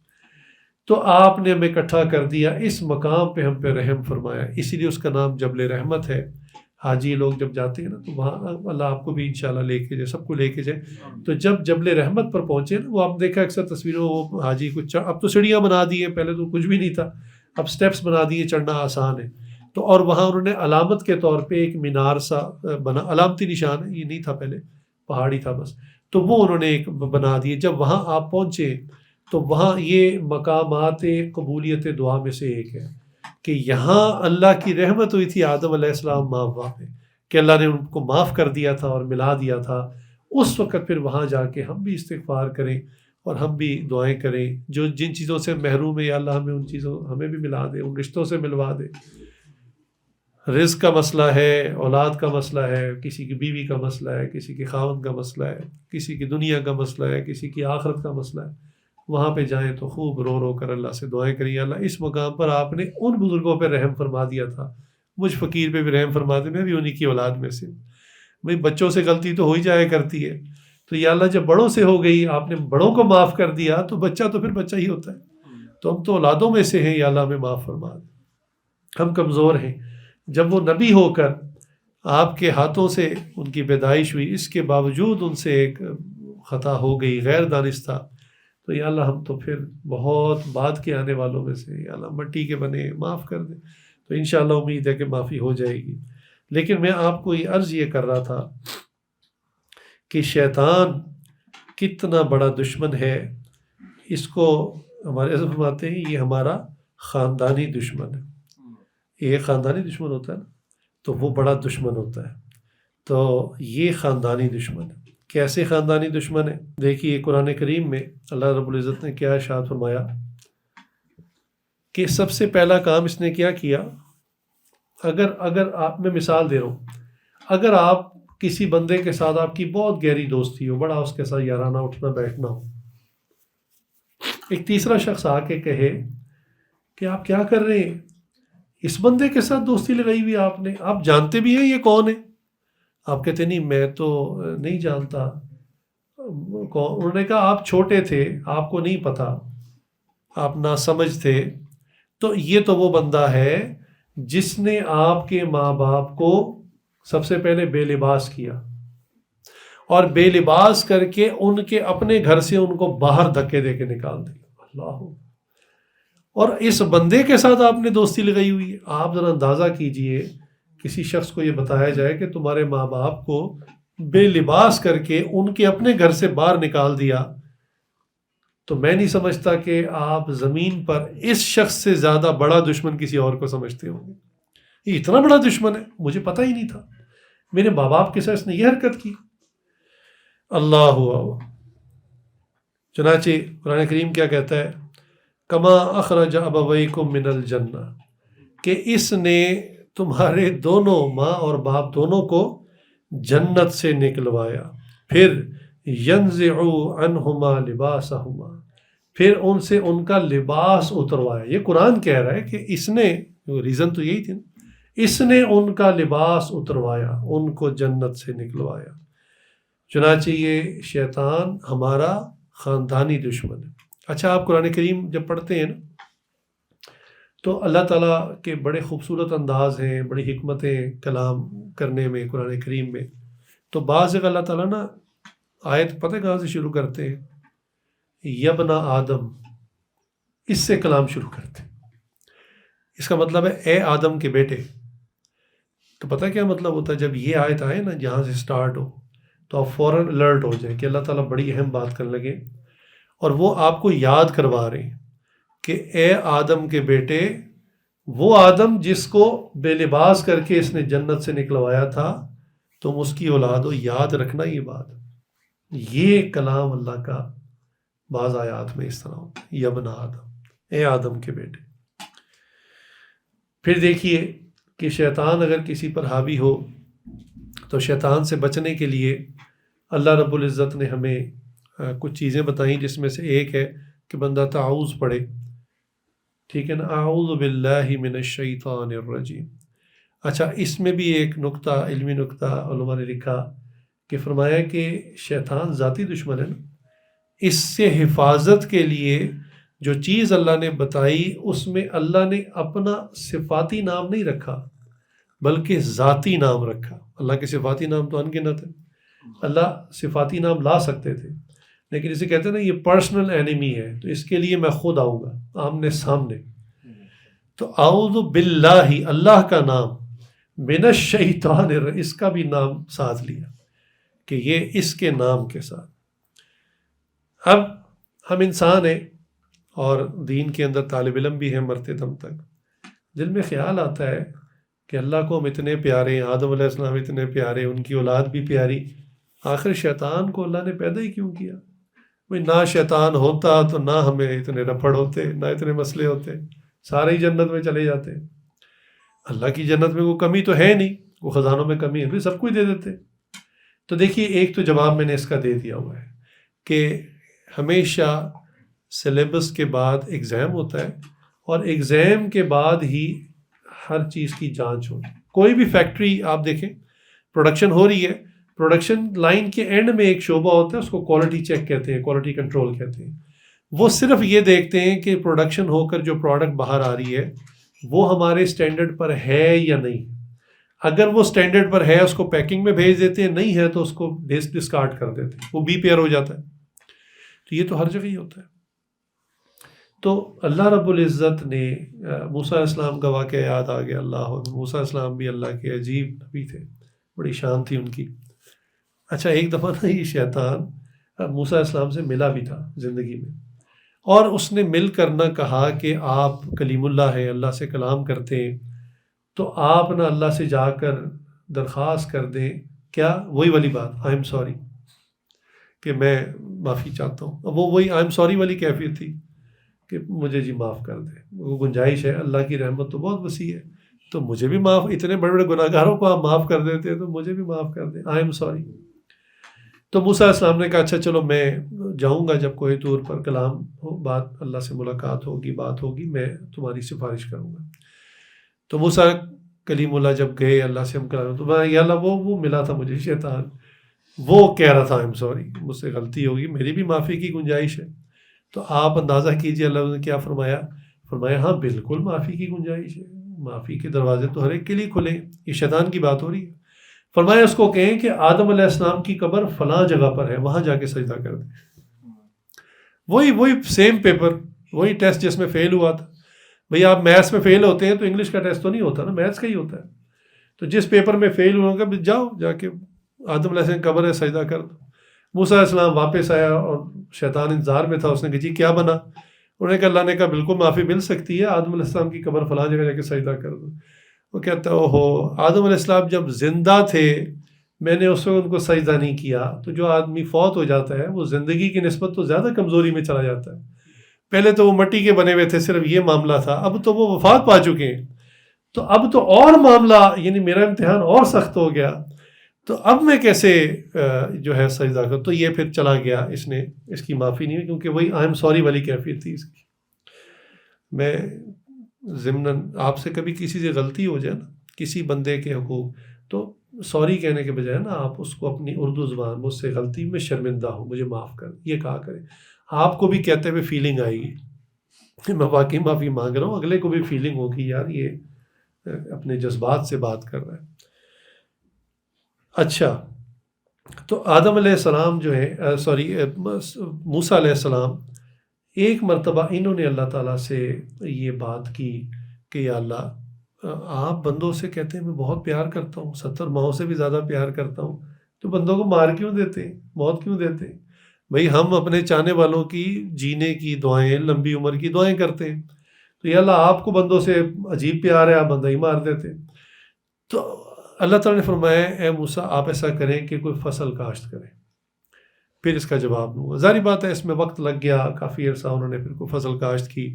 تو آپ نے ہمیں اکٹھا کر دیا، اس مقام پہ ہم پہ رحم فرمایا. اسی لیے اس کا نام جبل رحمت ہے. حاجی لوگ جب جاتے ہیں نا تو وہاں اللہ آپ کو بھی انشاءاللہ لے کے جائے، سب کو لے کے جائے. تو جب جبل رحمت پر پہنچے نا، وہ آپ دیکھا اکثر تصویروں، وہ حاجی کچھ اب تو سیڑھیاں بنا دی ہیں، پہلے تو کچھ بھی نہیں تھا، اب سٹیپس بنا دیے، چڑھنا آسان ہے. تو اور وہاں انہوں نے علامت کے طور پہ ایک مینار سا بنا، علامتی نشان ہے، یہ نہیں تھا پہلے، پہاڑی تھا بس. تو وہ انہوں نے ایک بنا دیے. جب وہاں آپ پہنچے تو وہاں یہ مقامات قبولیت دعا میں سے ایک ہے کہ یہاں اللہ کی رحمت ہوئی تھی آدم علیہ السلام ماں باپ پہ، کہ اللہ نے ان کو معاف کر دیا تھا اور ملا دیا تھا. اس وقت پھر وہاں جا کے ہم بھی استغفار کریں اور ہم بھی دعائیں کریں. جو جن چیزوں سے محروم ہے یا اللہ ہمیں ان چیزوں ہمیں بھی ملا دے، ان رشتوں سے ملوا دے. رزق کا مسئلہ ہے، اولاد کا مسئلہ ہے، کسی کی بیوی کا مسئلہ ہے، کسی کے خاوند کا مسئلہ ہے، کسی کی دنیا کا مسئلہ ہے، کسی کی آخرت کا مسئلہ ہے. وہاں پہ جائیں تو خوب رو رو کر اللہ سے دعائیں کریں. اللہ اس مقام پر آپ نے ان بزرگوں پہ رحم فرما دیا تھا، مجھ فقیر پہ بھی رحم فرما دے، میں بھی انہی کی اولاد میں سے. بھئی بچوں سے غلطی تو ہو ہی جایا کرتی ہے، تو یا اللہ جب بڑوں سے ہو گئی، آپ نے بڑوں کو معاف کر دیا تو بچہ تو پھر بچہ ہی ہوتا ہے. تو ہم تو اولادوں میں سے ہیں، یا اللہ ہمیں معاف فرما دے، ہم کمزور ہیں. جب وہ نبی ہو کر آپ کے ہاتھوں سے ان کی پیدائش ہوئی، اس کے باوجود ان سے ایک خطا ہو گئی، غیر دانستہ، تو یا اللہ ہم تو پھر بہت بعد کے آنے والوں میں سے، یا اللہ مٹی کے بنے، معاف کر دیں. تو انشاءاللہ امید ہے کہ معافی ہو جائے گی. لیکن میں آپ کو یہ عرض یہ کر رہا تھا کہ شیطان کتنا بڑا دشمن ہے. اس کو ہمارے عزم فرماتے ہیں یہ ہمارا خاندانی دشمن ہے. یہ خاندانی دشمن ہوتا ہے نا، تو وہ بڑا دشمن ہوتا ہے. تو یہ خاندانی دشمن ہے. کیسے خاندانی دشمن ہے؟ دیکھیے قرآن کریم میں اللہ رب العزت نے کیا ارشاد فرمایا کہ سب سے پہلا کام اس نے کیا کیا. اگر آپ، میں مثال دے رہا ہوں، اگر آپ کسی بندے کے ساتھ آپ کی بہت گہری دوستی ہو، بڑا اس کے ساتھ یارانہ اٹھنا بیٹھنا ہو، ایک تیسرا شخص آ کے کہے کہ آپ کیا کر رہے ہیں، اس بندے کے ساتھ دوستی لگائی ہوئی آپ نے، آپ جانتے بھی ہیں یہ کون ہے؟ آپ کہتے نہیں میں تو نہیں جانتا. انہوں نے کہا آپ چھوٹے تھے، آپ کو نہیں پتا، آپ ناسمجھ تھے. تو یہ تو وہ بندہ ہے جس نے آپ کے ماں باپ کو سب سے پہلے بے لباس کیا، اور بے لباس کر کے ان کے اپنے گھر سے ان کو باہر دھکے دے کے نکال دیا. اللہ، اور اس بندے کے ساتھ آپ نے دوستی لگائی ہوئی ہے. آپ ذرا اندازہ کیجئے، کسی شخص کو یہ بتایا جائے کہ تمہارے ماں باپ کو بے لباس کر کے ان کے اپنے گھر سے باہر نکال دیا، تو میں نہیں سمجھتا کہ آپ زمین پر اس شخص سے زیادہ بڑا دشمن کسی اور کو سمجھتے ہوں گے. یہ اتنا بڑا دشمن ہے، مجھے پتہ ہی نہیں تھا، میرے ماں باپ کے ساتھ اس نے یہ حرکت کی. اللہ چنانچہ قرآن کریم کیا کہتا ہے، کما اخرج ابویکم من الجنہ، کہ اس نے تمہارے دونوں ماں اور باپ دونوں کو جنت سے نکلوایا. پھر ینزع عنہما لباسہما، پھر ان سے ان کا لباس اتروایا. یہ قرآن کہہ رہا ہے کہ اس نے، ریزن تو یہی تھی نا، اس نے ان کا لباس اتروایا، ان کو جنت سے نکلوایا. چنانچہ یہ شیطان ہمارا خاندانی دشمن ہے۔ اچھا، آپ قرآن کریم جب پڑھتے ہیں نا تو اللہ تعالیٰ کے بڑے خوبصورت انداز ہیں، بڑی حکمتیں کلام کرنے میں قرآن کریم میں۔ تو بعض جگہ اللہ تعالیٰ نا آیت پتہ کہاں سے شروع کرتے ہیں؟ یبن آدم، اس سے کلام شروع کرتے ہیں۔ اس کا مطلب ہے اے آدم کے بیٹے۔ تو پتہ کیا مطلب ہوتا ہے؟ جب یہ آیت آئے نا جہاں سے سٹارٹ ہو تو آپ فوراً الرٹ ہو جائیں کہ اللہ تعالیٰ بڑی اہم بات کرنے لگے، اور وہ آپ کو یاد کروا رہے ہیں کہ اے آدم کے بیٹے، وہ آدم جس کو بے لباس کر کے اس نے جنت سے نکلوایا تھا، تم اس کی اولاد ہو، یاد رکھنا یہ بات۔ یہ کلام اللہ کا بعض آیات میں اس طرح ہوتا ہے، یبن آدم، اے آدم کے بیٹے۔ پھر دیکھیے کہ شیطان اگر کسی پر حاوی ہو تو شیطان سے بچنے کے لیے اللہ رب العزت نے ہمیں کچھ چیزیں بتائیں، جس میں سے ایک ہے کہ بندہ تعوذ پڑھے، ٹھیک ہے نا، اعوذ باللہ من الشیطان الرجیم۔ اچھا، اس میں بھی ایک نقطہ، علمی نقطہ علماء نے لکھا کہ فرمایا کہ شیطان ذاتی دشمن ہے نا، اس سے حفاظت کے لیے جو چیز اللہ نے بتائی اس میں اللہ نے اپنا صفاتی نام نہیں رکھا بلکہ ذاتی نام رکھا۔ اللہ کے صفاتی نام تو انگنت ہیں، اللہ صفاتی نام لا سکتے تھے، لیکن اسے کہتے ہیں نا یہ پرسنل اینیمی ہے، تو اس کے لیے میں خود آؤں گا آمنے سامنے۔ تو اعوذ باللہ، اللہ کا نام، من الشیطان اس کا بھی نام ساتھ لیا کہ یہ اس کے نام کے ساتھ۔ اب ہم انسان ہیں اور دین کے اندر طالب علم بھی ہیں مرتے دم تک، دل میں خیال آتا ہے کہ اللہ کو ہم اتنے پیارے ہیں، آدم علیہ السلام اتنے پیارے، ان کی اولاد بھی پیاری، آخر شیطان کو اللہ نے پیدا ہی کیوں کیا؟ بھئی نہ شیطان ہوتا تو نہ ہمیں اتنے رپڑ ہوتے، نہ اتنے مسئلے ہوتے، سارے ہی جنت میں چلے جاتے۔ اللہ کی جنت میں کوئی کمی تو ہے نہیں، وہ خزانوں میں کمی ہے، پھر سب کو ہی دے دیتے۔ تو دیکھیے ایک تو جواب میں نے اس کا دے دیا ہوا ہے کہ ہمیشہ سلیبس کے بعد ایگزام ہوتا ہے، اور ایگزام کے بعد ہی ہر چیز کی جانچ ہوتی ہے۔ کوئی بھی فیکٹری آپ دیکھیں، پروڈکشن ہو رہی ہے، پروڈکشن لائن کے اینڈ میں ایک شعبہ ہوتا ہے، اس کو کوالٹی چیک کہتے ہیں، کوالٹی کنٹرول کہتے ہیں۔ وہ صرف یہ دیکھتے ہیں کہ پروڈکشن ہو کر جو پروڈکٹ باہر آ رہی ہے وہ ہمارے سٹینڈرڈ پر ہے یا نہیں۔ اگر وہ سٹینڈرڈ پر ہے اس کو پیکنگ میں بھیج دیتے ہیں، نہیں ہے تو اس کو ڈسکارڈ کر دیتے ہیں، وہ بی پیئر ہو جاتا ہے۔ تو یہ تو ہر جگہ ہی ہوتا ہے۔ تو اللہ رب العزت نے موسیٰ علیہ السلام کا واقعہ یاد آ گیا۔ اللہ موسیٰ علیہ السلام بھی اللہ کے عجیب نبی تھے، بڑی شان تھی ان کی۔ اچھا، ایک دفعہ نا یہ شیطان موسیٰ علیہ السلام سے ملا بھی تھا زندگی میں، اور اس نے مل کر نہ کہا کہ آپ کلیم اللہ ہیں، اللہ سے کلام کرتے ہیں، تو آپ نہ اللہ سے جا کر درخواست کر دیں، کیا وہی والی بات، آئی ایم سوری، کہ میں معافی چاہتا ہوں۔ اب وہ وہی آئی ایم سوری والی کیفیت تھی کہ مجھے جی معاف کر دیں، وہ گنجائش ہے، اللہ کی رحمت تو بہت وسیع ہے، تو مجھے بھی معاف، اتنے بڑے بڑے گناہ گاروں کو آپ معاف کر دیتے ہیں تو مجھے بھی معاف کر دیں، آئی ایم سوری۔ تو موسیٰ علیہ السلام نے کہا اچھا چلو میں جاؤں گا، جب کوہ طور پر کلام ہو، بات اللہ سے ملاقات ہوگی، بات ہوگی، میں تمہاری سفارش کروں گا۔ تو موسیٰ کلیم اللہ جب گئے، اللہ سے ہم کلام، تو میں یا اللہ وہ ملا تھا مجھے شیطان، وہ کہہ رہا تھا آئی ایم سوری، مجھ سے غلطی ہوگی، میری بھی معافی کی گنجائش ہے۔ تو آپ اندازہ کیجئے اللہ نے کیا فرمایا؟ فرمایا ہاں بالکل معافی کی گنجائش ہے، معافی کے دروازے تو ہر ایک کے لیے کھلے ہیں۔ یہ شیطان کی بات ہو رہی ہے۔ فرمایا اس کو کہیں کہ آدم علیہ السلام کی قبر فلاں جگہ پر ہے، وہاں جا کے سجدہ کر دیں۔ وہی سیم پیپر، وہی ٹیسٹ جس میں فیل ہوا تھا۔ بھئی آپ میتھس میں فیل ہوتے ہیں تو انگلش کا ٹیسٹ تو نہیں ہوتا نا، میتھس کا ہی ہوتا ہے۔ تو جس پیپر میں فیل ہوا گا جاؤ جا کے آدم علیہ السلام کی قبر ہے، سجدہ کر دو۔ موسیٰ علیہ السلام واپس آیا اور شیطان انتظار میں تھا، اس نے کہا جی کیا بنا؟ انہوں نے کہا اللہ نے کہا بالکل معافی مل سکتی ہے، آدم علیہ السلام کی قبر فلاں جگہ جا کے سجدہ کر دو۔ وہ کہتا ہے اوہو، آدم علیہ السلام جب زندہ تھے میں نے اس وقت ان کو سجدہ نہیں کیا۔ تو جو آدمی فوت ہو جاتا ہے وہ زندگی کی نسبت تو زیادہ کمزوری میں چلا جاتا ہے۔ پہلے تو وہ مٹی کے بنے ہوئے تھے، صرف یہ معاملہ تھا، اب تو وہ وفات پا چکے ہیں، تو اب تو اور معاملہ، یعنی میرا امتحان اور سخت ہو گیا، تو اب میں کیسے جو ہے سجدہ کر؟ تو یہ پھر چلا گیا، اس نے اس کی معافی نہیں ہوئی، کیونکہ وہی آئی ایم سوری والی کیفیت تھی اس کی۔ میں ضمناً آپ سے کبھی کسی سے غلطی ہو جائے نا، کسی بندے کے حقوق، تو سوری کہنے کے بجائے نا آپ اس کو اپنی اردو زبان مجھ سے غلطی میں شرمندہ ہوں مجھے معاف کر یہ کہا کریں. آپ کو بھی کہتے ہوئے فیلنگ آئے گی کہ میں واقعی معافی مانگ رہا ہوں, اگلے کو بھی فیلنگ ہوگی یار یہ اپنے جذبات سے بات کر رہا ہے. اچھا, تو آدم علیہ السلام جو ہے موسیٰ علیہ السلام ایک مرتبہ انہوں نے اللہ تعالیٰ سے یہ بات کی کہ یا اللہ آپ بندوں سے کہتے ہیں میں بہت پیار کرتا ہوں, 70 ماہوں سے بھی زیادہ پیار کرتا ہوں, تو بندوں کو مار کیوں دیتے ہیں, موت کیوں دیتے ہیں؟ بھئی ہم اپنے چاہنے والوں کی جینے کی دعائیں, لمبی عمر کی دعائیں کرتے ہیں, تو یا اللہ آپ کو بندوں سے عجیب پیار ہے, آپ بندہ ہی مار دیتے. تو اللہ تعالیٰ نے فرمایا اے موسیٰ آپ ایسا کریں کہ کوئی فصل کاشت کریں, پھر اس کا جواب دوں گا. ظاہری بات ہے اس میں وقت لگ گیا, کافی عرصہ انہوں نے پھر کوئی فصل کاشت کی,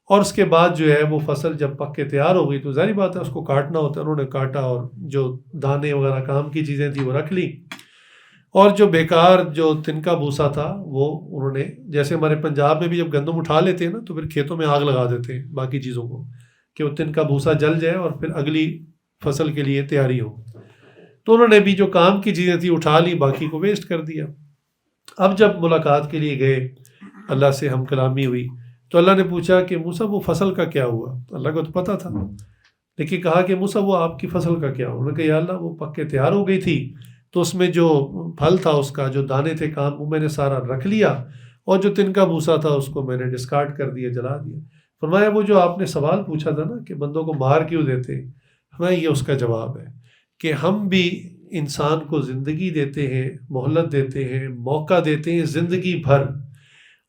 اور اس کے بعد جو ہے وہ فصل جب پک کے تیار ہو گئی تو ظاہری بات ہے اس کو کاٹنا ہوتا ہے. انہوں نے کاٹا اور جو دانے وغیرہ کام کی چیزیں تھیں وہ رکھ لی, اور جو بیکار جو تنکا بھوسا تھا وہ انہوں نے, جیسے ہمارے پنجاب میں بھی جب گندم اٹھا لیتے ہیں نا تو پھر کھیتوں میں آگ لگا دیتے ہیں باقی چیزوں کو کہ وہ تنکا بھوسا جل جائے اور پھر اگلی فصل کے لیے تیاری ہو. تو انہوں نے بھی جو کام کی چیزیں تھیں اٹھا لی, باقی کو ویسٹ کر دیا. اب جب ملاقات کے لیے گئے, اللہ سے ہم کلامی ہوئی, تو اللہ نے پوچھا کہ موسیٰ وہ فصل کا کیا ہوا؟ اللہ کو تو پتہ تھا, لیکن کہا کہ موسیٰ وہ آپ کی فصل کا کیا ہوا؟ انہوں نے کہا یا اللہ وہ پک کے تیار ہو گئی تھی, تو اس میں جو پھل تھا اس کا جو دانے تھے کام وہ میں نے سارا رکھ لیا, اور جو تنکا بھوسا تھا اس کو میں نے ڈسکارڈ کر دیا, جلا دیا. فرمایا وہ جو آپ نے سوال پوچھا تھا نا کہ بندوں کو مار کیوں دیتے, فرمایا یہ اس کا جواب ہے کہ ہم بھی انسان کو زندگی دیتے ہیں, مہلت دیتے ہیں, موقع دیتے ہیں زندگی بھر,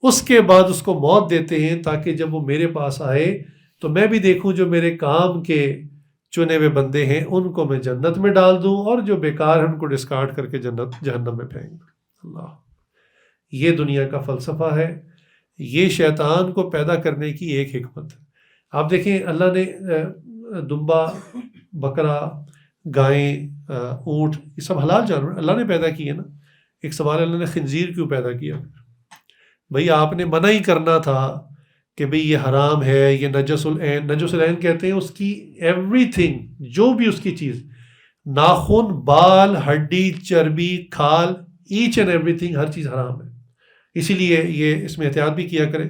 اس کے بعد اس کو موت دیتے ہیں تاکہ جب وہ میرے پاس آئے تو میں بھی دیکھوں جو میرے کام کے چنے ہوئے بندے ہیں ان کو میں جنت میں ڈال دوں, اور جو بیکار ہیں ان کو ڈسکارڈ کر کے جہنم میں پھینک دوں. اللہ, یہ دنیا کا فلسفہ ہے, یہ شیطان کو پیدا کرنے کی ایک حکمت ہے. آپ دیکھیں اللہ نے دمبا, بکرا, گائیں, اونٹ, یہ سب حلال جانور اللہ نے پیدا کیے نا. ایک سوال اللہ نے خنزیر کیوں پیدا کیا؟ بھئی آپ نے منع ہی کرنا تھا کہ بھئی یہ حرام ہے, یہ نجس العین. نجس العین کہتے ہیں اس کی ایوری تھنگ, جو بھی اس کی چیز, ناخن, بال, ہڈی, چربی, کھال, ایچ اینڈ ایوری تھنگ, ہر چیز حرام ہے. اسی لیے یہ اس میں احتیاط بھی کیا کریں,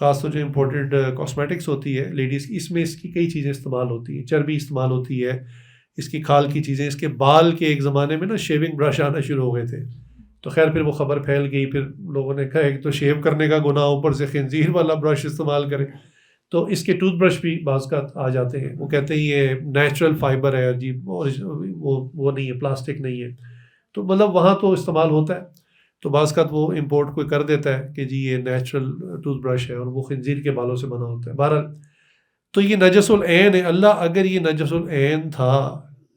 خاص طور جو امپورٹڈ کاسمیٹکس ہوتی ہے لیڈیز کی, اس میں اس کی کئی چیزیں استعمال ہوتی ہیں, چربی استعمال ہوتی ہے, اس کی کھال کی چیزیں. اس کے بال کے ایک زمانے میں نا شیونگ برش آنا شروع ہو گئے تھے, تو خیر پھر وہ خبر پھیل گئی, پھر لوگوں نے کہا ایک تو شیو کرنے کا گناہ, اوپر سے خنزیر والا برش استعمال کریں. تو اس کے ٹوتھ برش بھی بعض کا آ جاتے ہیں, وہ کہتے ہیں یہ نیچرل فائبر ہے جی, وہ نہیں ہے, پلاسٹک نہیں ہے. تو مطلب وہاں تو استعمال ہوتا ہے, تو بعض کا وہ امپورٹ کوئی کر دیتا ہے کہ جی یہ نیچرل ٹوتھ برش ہے, اور وہ خنزیر کے بالوں سے بنا ہوتا ہے. بہرحال تو یہ نجس العین ہے. اللہ اگر یہ نجس العین تھا,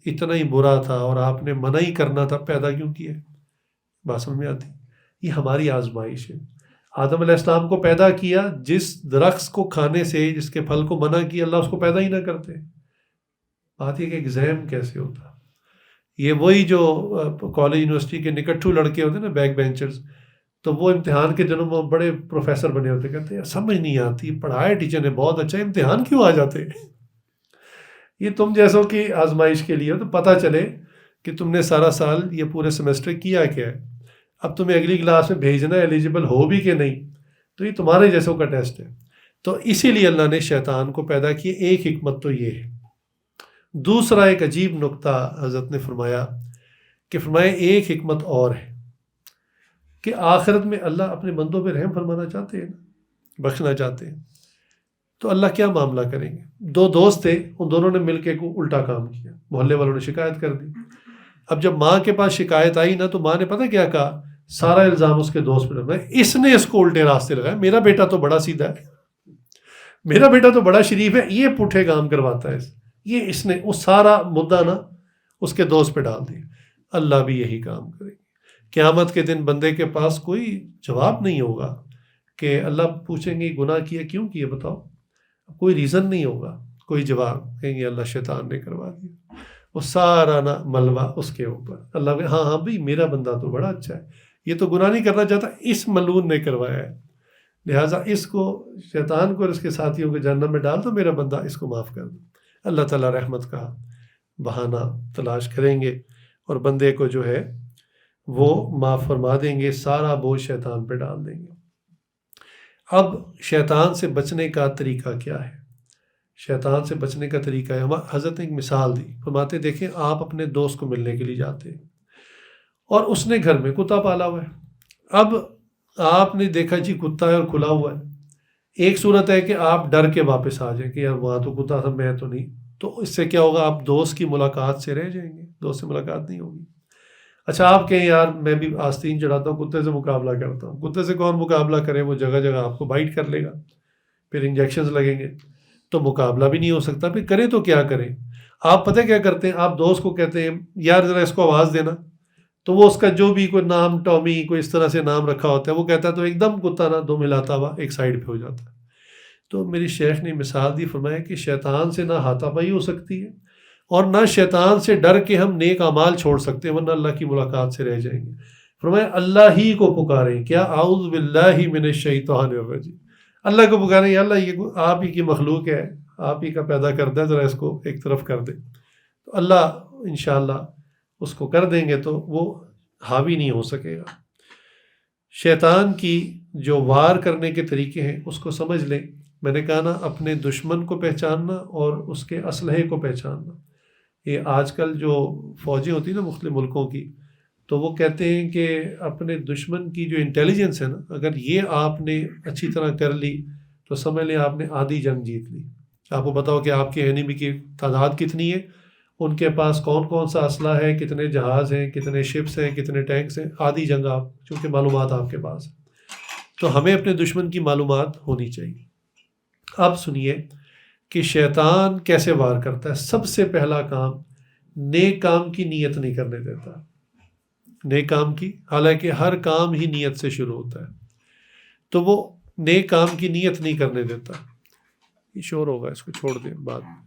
اتنا ہی برا تھا, اور آپ نے منع ہی کرنا تھا, پیدا کیوں کیا؟ بات سمجھ میں آتی؟ یہ ہماری آزمائش ہے. آدم علیہ السلام کو پیدا کیا, جس درخت کو کھانے سے, جس کے پھل کو منع کیا, اللہ اس کو پیدا ہی نہ کرتے. بات یہ کہ ایگزام کیسے ہوتا؟ یہ وہی جو کالج یونیورسٹی کے نکٹھو لڑکے ہوتے ہیں نا, بیک بینچرز, تو وہ امتحان کے دنوں میں بڑے پروفیسر بنے ہوتے, کہتے ہیں سمجھ نہیں آتی, پڑھایا ٹیچر نے بہت اچھا, امتحان کیوں آ جاتے؟ یہ تم جیسوں کی آزمائش کے لیے, تو پتہ چلے کہ تم نے سارا سال یہ پورے سیمسٹر کیا کیا ہے, اب تمہیں اگلی کلاس میں بھیجنا ہے, ایلیجیبل ہو بھی کہ نہیں, تو یہ تمہارے جیسوں کا ٹیسٹ ہے. تو اسی لیے اللہ نے شیطان کو پیدا کیا. ایک حکمت تو یہ ہے. دوسرا ایک عجیب نکتہ حضرت نے فرمایا کہ فرمایا ایک حکمت اور ہے کہ آخرت میں اللہ اپنے بندوں پہ رحم فرمانا چاہتے ہیں, بخشنا چاہتے ہیں, تو اللہ کیا معاملہ کریں گے؟ دو دوست تھے, ان دونوں نے مل کے کو الٹا کام کیا, محلے والوں نے شکایت کر دی. اب جب ماں کے پاس شکایت آئی نا, تو ماں نے پتہ کیا کہا, سارا الزام اس کے دوست پہ لگا, اس نے اس کو الٹے راستے لگایا, میرا بیٹا تو بڑا سیدھا ہے, میرا بیٹا تو بڑا شریف ہے, یہ پوٹھے کام کرواتا ہے, یہ اس نے وہ سارا مدعا نا اس کے دوست پہ ڈال دیا. اللہ بھی یہی کام کرے گی. قیامت کے دن بندے کے پاس کوئی جواب نہیں ہوگا کہ اللہ پوچھیں گے گناہ کیا کیوں کیا بتاؤ, کوئی ریزن نہیں ہوگا, کوئی جواب. کہیں گے اللہ شیطان نے کروا دیا, وہ سارا نا ملبہ اس کے اوپر. اللہ کہ ہاں بھئی میرا بندہ تو بڑا اچھا ہے, یہ تو گناہ نہیں کرنا چاہتا, اس ملعون نے کروایا ہے, لہٰذا اس کو, شیطان کو اور اس کے ساتھیوں کو جہنم میں ڈال دو, میرا بندہ اس کو معاف کر دو. اللہ تعالیٰ رحمت کا بہانہ تلاش کریں گے اور بندے کو جو ہے وہ معاف فرما دیں گے، سارا بوجھ شیطان پہ ڈال دیں گے۔ اب شیطان سے بچنے کا طریقہ کیا ہے؟ شیطان سے بچنے کا طریقہ ہے، حضرت نے ایک مثال دی، فرماتے دیکھیں آپ اپنے دوست کو ملنے کے لیے جاتے ہیں اور اس نے گھر میں کتا پالا ہوا ہے۔ اب آپ نے دیکھا جی کتا ہے اور کھلا ہوا ہے، ایک صورت ہے کہ آپ ڈر کے واپس آ جائیں کہ یار وہاں تو کتا تھا، میں تو نہیں، تو اس سے کیا ہوگا، آپ دوست کی ملاقات سے رہ جائیں گے، دوست سے ملاقات نہیں ہوگی۔ اچھا آپ کہیں یار میں بھی آستین چڑھاتا ہوں، کتے سے مقابلہ کرتا ہوں، کتے سے کون مقابلہ کرے، وہ جگہ جگہ آپ کو بائٹ کر لے گا، پھر انجیکشنز لگیں گے، تو مقابلہ بھی نہیں ہو سکتا، پھر کریں تو کیا کریں۔ آپ پتہ کیا کرتے ہیں، آپ دوست کو کہتے ہیں یار ذرا اس کو آواز دینا، تو وہ اس کا جو بھی کوئی نام ٹامی کوئی اس طرح سے نام رکھا ہوتا ہے وہ کہتا ہے، تو ایک دم کتا نہ دم ہلاتا ہوا ایک سائڈ پہ ہو جاتا ہے۔ تو میری شیخ نے مثال دی، فرمایا کہ شیطان سے نہ ہاتھا پائی ہو سکتی ہے اور نہ شیطان سے ڈر کے ہم نیک اعمال چھوڑ سکتے ہیں، ورنہ اللہ کی ملاقات سے رہ جائیں گے۔ فرمایا اللہ ہی کو پکاریں، کیا اعوذ باللہ من الشیطان الرجیم، اللہ کو پکاریں، یا اللہ یہ آپ ہی کی مخلوق ہے، آپ ہی کا پیدا کردہ ہے، ذرا اس کو ایک طرف کر دیں، تو اللہ انشاءاللہ اس کو کر دیں گے تو وہ حاوی نہیں ہو سکے گا۔ شیطان کی جو وار کرنے کے طریقے ہیں اس کو سمجھ لیں۔ میں نے کہا نا، اپنے دشمن کو پہچاننا اور اس کے اسلحے کو پہچاننا۔ یہ آج کل جو فوجیں ہوتی ہیں نا مختلف ملکوں کی، تو وہ کہتے ہیں کہ اپنے دشمن کی جو انٹیلیجنس ہے نا، اگر یہ آپ نے اچھی طرح کر لی تو سمجھ لیں آپ نے آدھی جنگ جیت لی۔ آپ کو بتاؤ کہ آپ کے اینیمی کی تعداد کتنی ہے، ان کے پاس کون کون سا اسلحہ ہے، کتنے جہاز ہیں، کتنے شپس ہیں، کتنے ٹینکس ہیں، آدھی جنگ آپ، چونکہ معلومات آپ کے پاس ہے۔ تو ہمیں اپنے دشمن کی معلومات ہونی چاہیے۔ اب سنیے کہ شیطان کیسے وار کرتا ہے۔ سب سے پہلا کام، نیک کام کی نیت نہیں کرنے دیتا۔ نیک کام کی، حالانکہ ہر کام ہی نیت سے شروع ہوتا ہے، تو وہ نیک کام کی نیت نہیں کرنے دیتا۔ یہ شور ہوگا، اس کو چھوڑ دیں بعد میں۔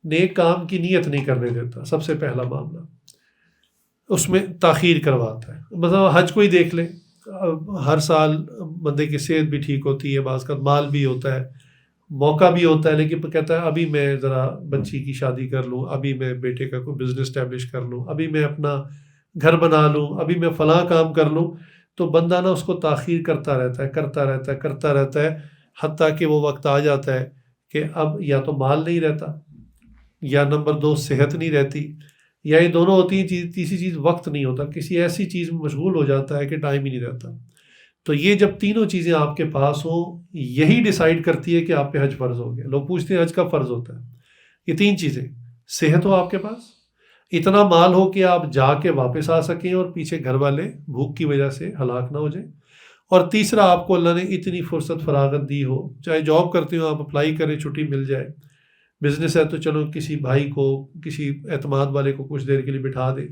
نیک کام کی نیت نہیں کرنے دیتا، سب سے پہلا معاملہ۔ اس میں تاخیر کرواتا ہے۔ مثلا حج کو ہی دیکھ لیں، ہر سال بندے کی صحت بھی ٹھیک ہوتی ہے، بعض کا مال بھی ہوتا ہے، موقع بھی ہوتا ہے، لیکن کہتا ہے ابھی میں ذرا بچی کی شادی کر لوں، ابھی میں بیٹے کا کوئی بزنس اسٹیبلش کر لوں، ابھی میں اپنا گھر بنا لوں، ابھی میں فلاں کام کر لوں، تو بندہ نا اس کو تاخیر کرتا رہتا ہے، کرتا رہتا ہے، حتیٰ کہ وہ وقت آ جاتا ہے کہ اب یا تو مال نہیں رہتا، یا نمبر 2 صحت نہیں رہتی، یا یہ دونوں ہوتی ہیں چیز، تیسری چیز وقت نہیں ہوتا، کسی ایسی چیز میں مشغول ہو جاتا ہے کہ ٹائم ہی نہیں رہتا۔ تو یہ جب تینوں چیزیں آپ کے پاس ہوں، یہی ڈیسائیڈ کرتی ہے کہ آپ پہ حج فرض ہو گیا۔ لوگ پوچھتے ہیں حج کا فرض ہوتا ہے، یہ 3 چیزیں، صحت ہو آپ کے پاس، اتنا مال ہو کہ آپ جا کے واپس آ سکیں اور پیچھے گھر والے بھوک کی وجہ سے ہلاک نہ ہو جائیں، اور تیسرا آپ کو اللہ نے اتنی فرصت فراغت دی ہو، چاہے جاب کرتے ہو آپ اپلائی کریں، چھٹی مل جائے، بزنس ہے تو چلو کسی بھائی کو، کسی اعتماد والے کو کچھ دیر کے لیے بٹھا دے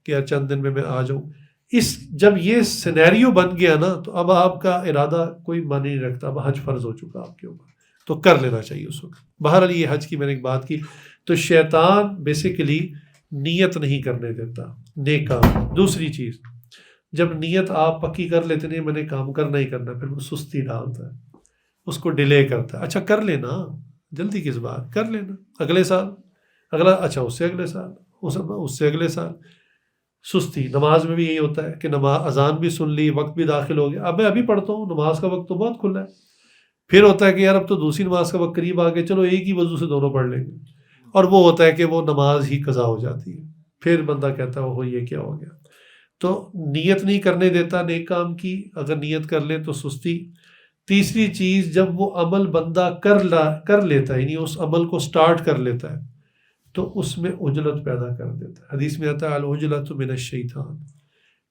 کہ یار چند دن میں آ جاؤں۔ جب یہ سینیریو بن گیا نا، تو اب آپ کا ارادہ کوئی معنی نہیں رکھتا، اب حج فرض ہو چکا آپ کے اوپر، تو کر لینا چاہیے اس وقت۔ بہرحال یہ حج کی میں نے ایک بات کی، تو شیطان بیسیکلی نیت نہیں کرنے دیتا نیک کام۔ دوسری چیز، جب نیت آپ پکی کر لیتے نہیں میں نے کام کرنا ہی کرنا، پھر وہ سستی ڈالتا ہے، اس کو ڈیلے کرتا ہے۔ اچھا کر لینا، جلدی کس بات، کر لینا، اگلے سال، اگلا، اچھا اس سے اگلے سال، اس سے اگلے سال۔ سستی نماز میں بھی یہی ہوتا ہے کہ نماز، اذان بھی سن لی، وقت بھی داخل ہو گیا، اب میں ابھی پڑھتا ہوں، نماز کا وقت تو بہت کھلا ہے، پھر ہوتا ہے کہ یار اب تو دوسری نماز کا وقت قریب آ گیا، چلو ایک ہی وضو سے دونوں پڑھ لیں گے، اور وہ ہوتا ہے کہ وہ نماز ہی قضا ہو جاتی ہے، پھر بندہ کہتا ہے وہ یہ کیا ہو گیا۔ تو نیت نہیں کرنے دیتا نیک کام کی، اگر نیت کر لے تو سستی۔ تیسری چیز، جب وہ عمل بندہ کر لیتا ہے، یعنی اس عمل کو سٹارٹ کر لیتا ہے، تو اس میں عجلت پیدا کر دیتا ہے۔ حدیث میں آتا ہے العجلۃ من الشیطان،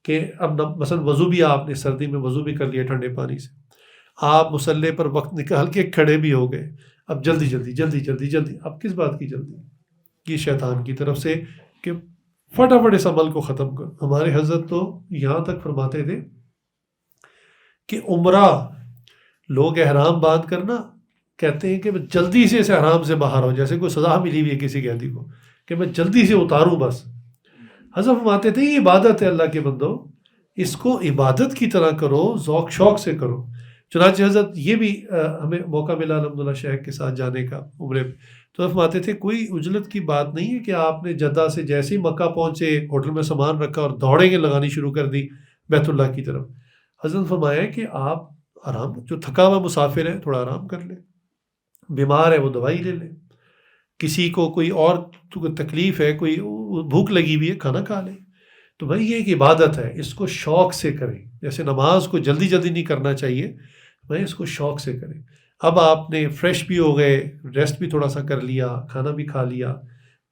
کہ اب مثلا وضو بھی آپ نے سردی میں وضو بھی کر لیا ٹھنڈے پانی سے، آپ مصلے پر وقت نکال کے کھڑے بھی ہو گئے، اب جلدی جلدی جلدی جلدی جلدی، اب کس بات کی جلدی؟ یہ شیطان کی طرف سے کہ فٹافٹ اس عمل کو ختم کر۔ ہمارے حضرت تو یہاں تک فرماتے تھے کہ عمرہ لوگ احرام باندھ کرنا کہتے ہیں کہ جلدی سے اس احرام سے باہر ہو، جیسے کوئی سزا ملی ہوئی ہے کسی قیدی کو کہ میں جلدی سے اتاروں بس۔ حضرت فرماتے تھے یہ عبادت ہے اللہ کے بندو، اس کو عبادت کی طرح کرو، ذوق شوق سے کرو، چنانچہ حضرت یہ بھی ہمیں موقع ملا الحمدللہ شیخ کے ساتھ جانے کا عمرے پہ، تو فرماتے تھے کوئی عجلت کی بات نہیں ہے کہ آپ نے جدہ سے جیسے ہی مکہ پہنچے ہوٹل میں سامان رکھا اور دوڑیں لگانی شروع کر دی بیت اللہ کی طرف. حضرت فرمایا کہ آپ آرام، جو تھکا ہوا مسافر ہے تھوڑا آرام کر لے، بیمار ہے وہ دوائی لے لے، کسی کو کوئی اور تکلیف ہے، کوئی بھوک لگی ہوئی ہے کھانا کھا لے. تو بھائی یہ ایک عبادت ہے، اس کو شوق سے کریں. جیسے نماز کو جلدی جلدی نہیں کرنا چاہیے، بھائی اس کو شوق سے کریں. اب آپ نے فریش بھی ہو گئے، ریسٹ بھی تھوڑا سا کر لیا، کھانا بھی کھا لیا،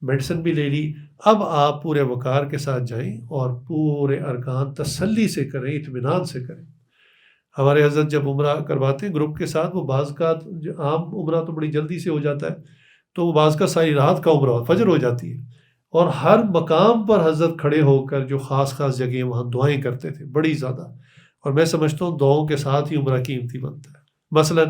میڈیسن بھی لے لی، اب آپ پورے وقار کے ساتھ جائیں اور پورے ارکان تسلی سے کریں، اطمینان سے کریں. ہمارے حضرت جب عمرہ کرواتے ہیں گروپ کے ساتھ، وہ بعض کا عام عمرہ تو بڑی جلدی سے ہو جاتا ہے، تو وہ بعض کا ساری رات کا عمرہ فجر ہو جاتی ہے، اور ہر مقام پر حضرت کھڑے ہو کر جو خاص خاص جگہیں وہاں دعائیں کرتے تھے بڑی زیادہ. اور میں سمجھتا ہوں دعاؤں کے ساتھ ہی عمرہ قیمتی بنتا ہے. مثلا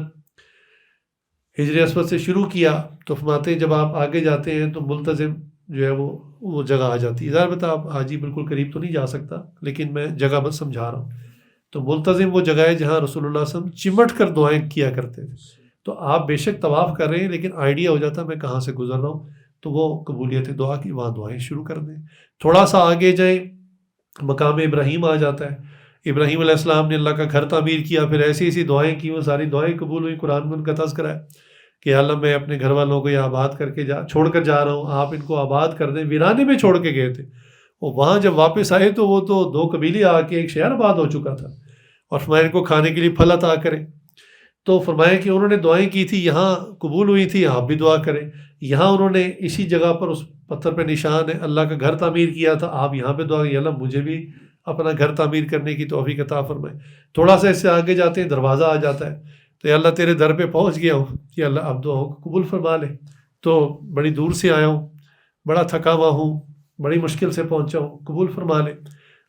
ہجر اسود سے شروع کیا تو فرماتے ہیں جب آپ آگے جاتے ہیں تو ملتزم جو ہے وہ جگہ آ جاتی ہے. ظاہر بتا آپ حاجی بالکل قریب تو نہیں جا سکتا، لیکن میں جگہ بس سمجھا رہا ہوں. تو ملتزم وہ جگہ ہے جہاں رسول اللہ صلی اللہ علیہ وسلم چمٹ کر دعائیں کیا کرتے تھے. تو آپ بے شک طواف کر رہے ہیں لیکن آئیڈیا ہو جاتا ہے میں کہاں سے گزر رہا ہوں، تو وہ قبولیت دعا کی وہاں دعائیں شروع کر دیں. تھوڑا سا آگے جائیں مقام ابراہیم آ جاتا ہے. ابراہیم علیہ السلام نے اللہ کا گھر تعمیر کیا، پھر ایسی ایسی دعائیں کی، وہ ساری دعائیں قبول ہوئی. قرآن میں ان کا تذکرہ ہے کہ اللہ میں اپنے گھر والوں کو یہ آباد کر کے چھوڑ کر جا رہا ہوں، آپ ان کو آباد کر دیں. ویرانے میں چھوڑ کے گئے تھے، اور وہاں جب واپس آئے تو وہ تو 2 قبیلے آ کے ایک شہر آباد ہو چکا تھا، اور فرمایا ان کو کھانے کے لیے پھل عطا کریں. تو فرمایا کہ انہوں نے دعائیں کی تھی، یہاں قبول ہوئی تھی، آپ بھی دعا کریں. یہاں انہوں نے اسی جگہ پر اس پتھر پہ نشان ہے اللہ کا گھر تعمیر کیا تھا، آپ یہاں پہ دعا، اللہ مجھے بھی اپنا گھر تعمیر کرنے کی توفیق عطا فرمائے. تھوڑا سا اس سے آگے جاتے ہیں دروازہ آ جاتا ہے، تو یا اللہ تیرے در پہ پہنچ گیا ہوں کہ اللہ اب دعاؤں کو قبول فرما لے. تو بڑی دور سے آیا ہوں، بڑا تھکا ہوا ہوں، بڑی مشکل سے پہنچا ہوں، قبول فرما لے.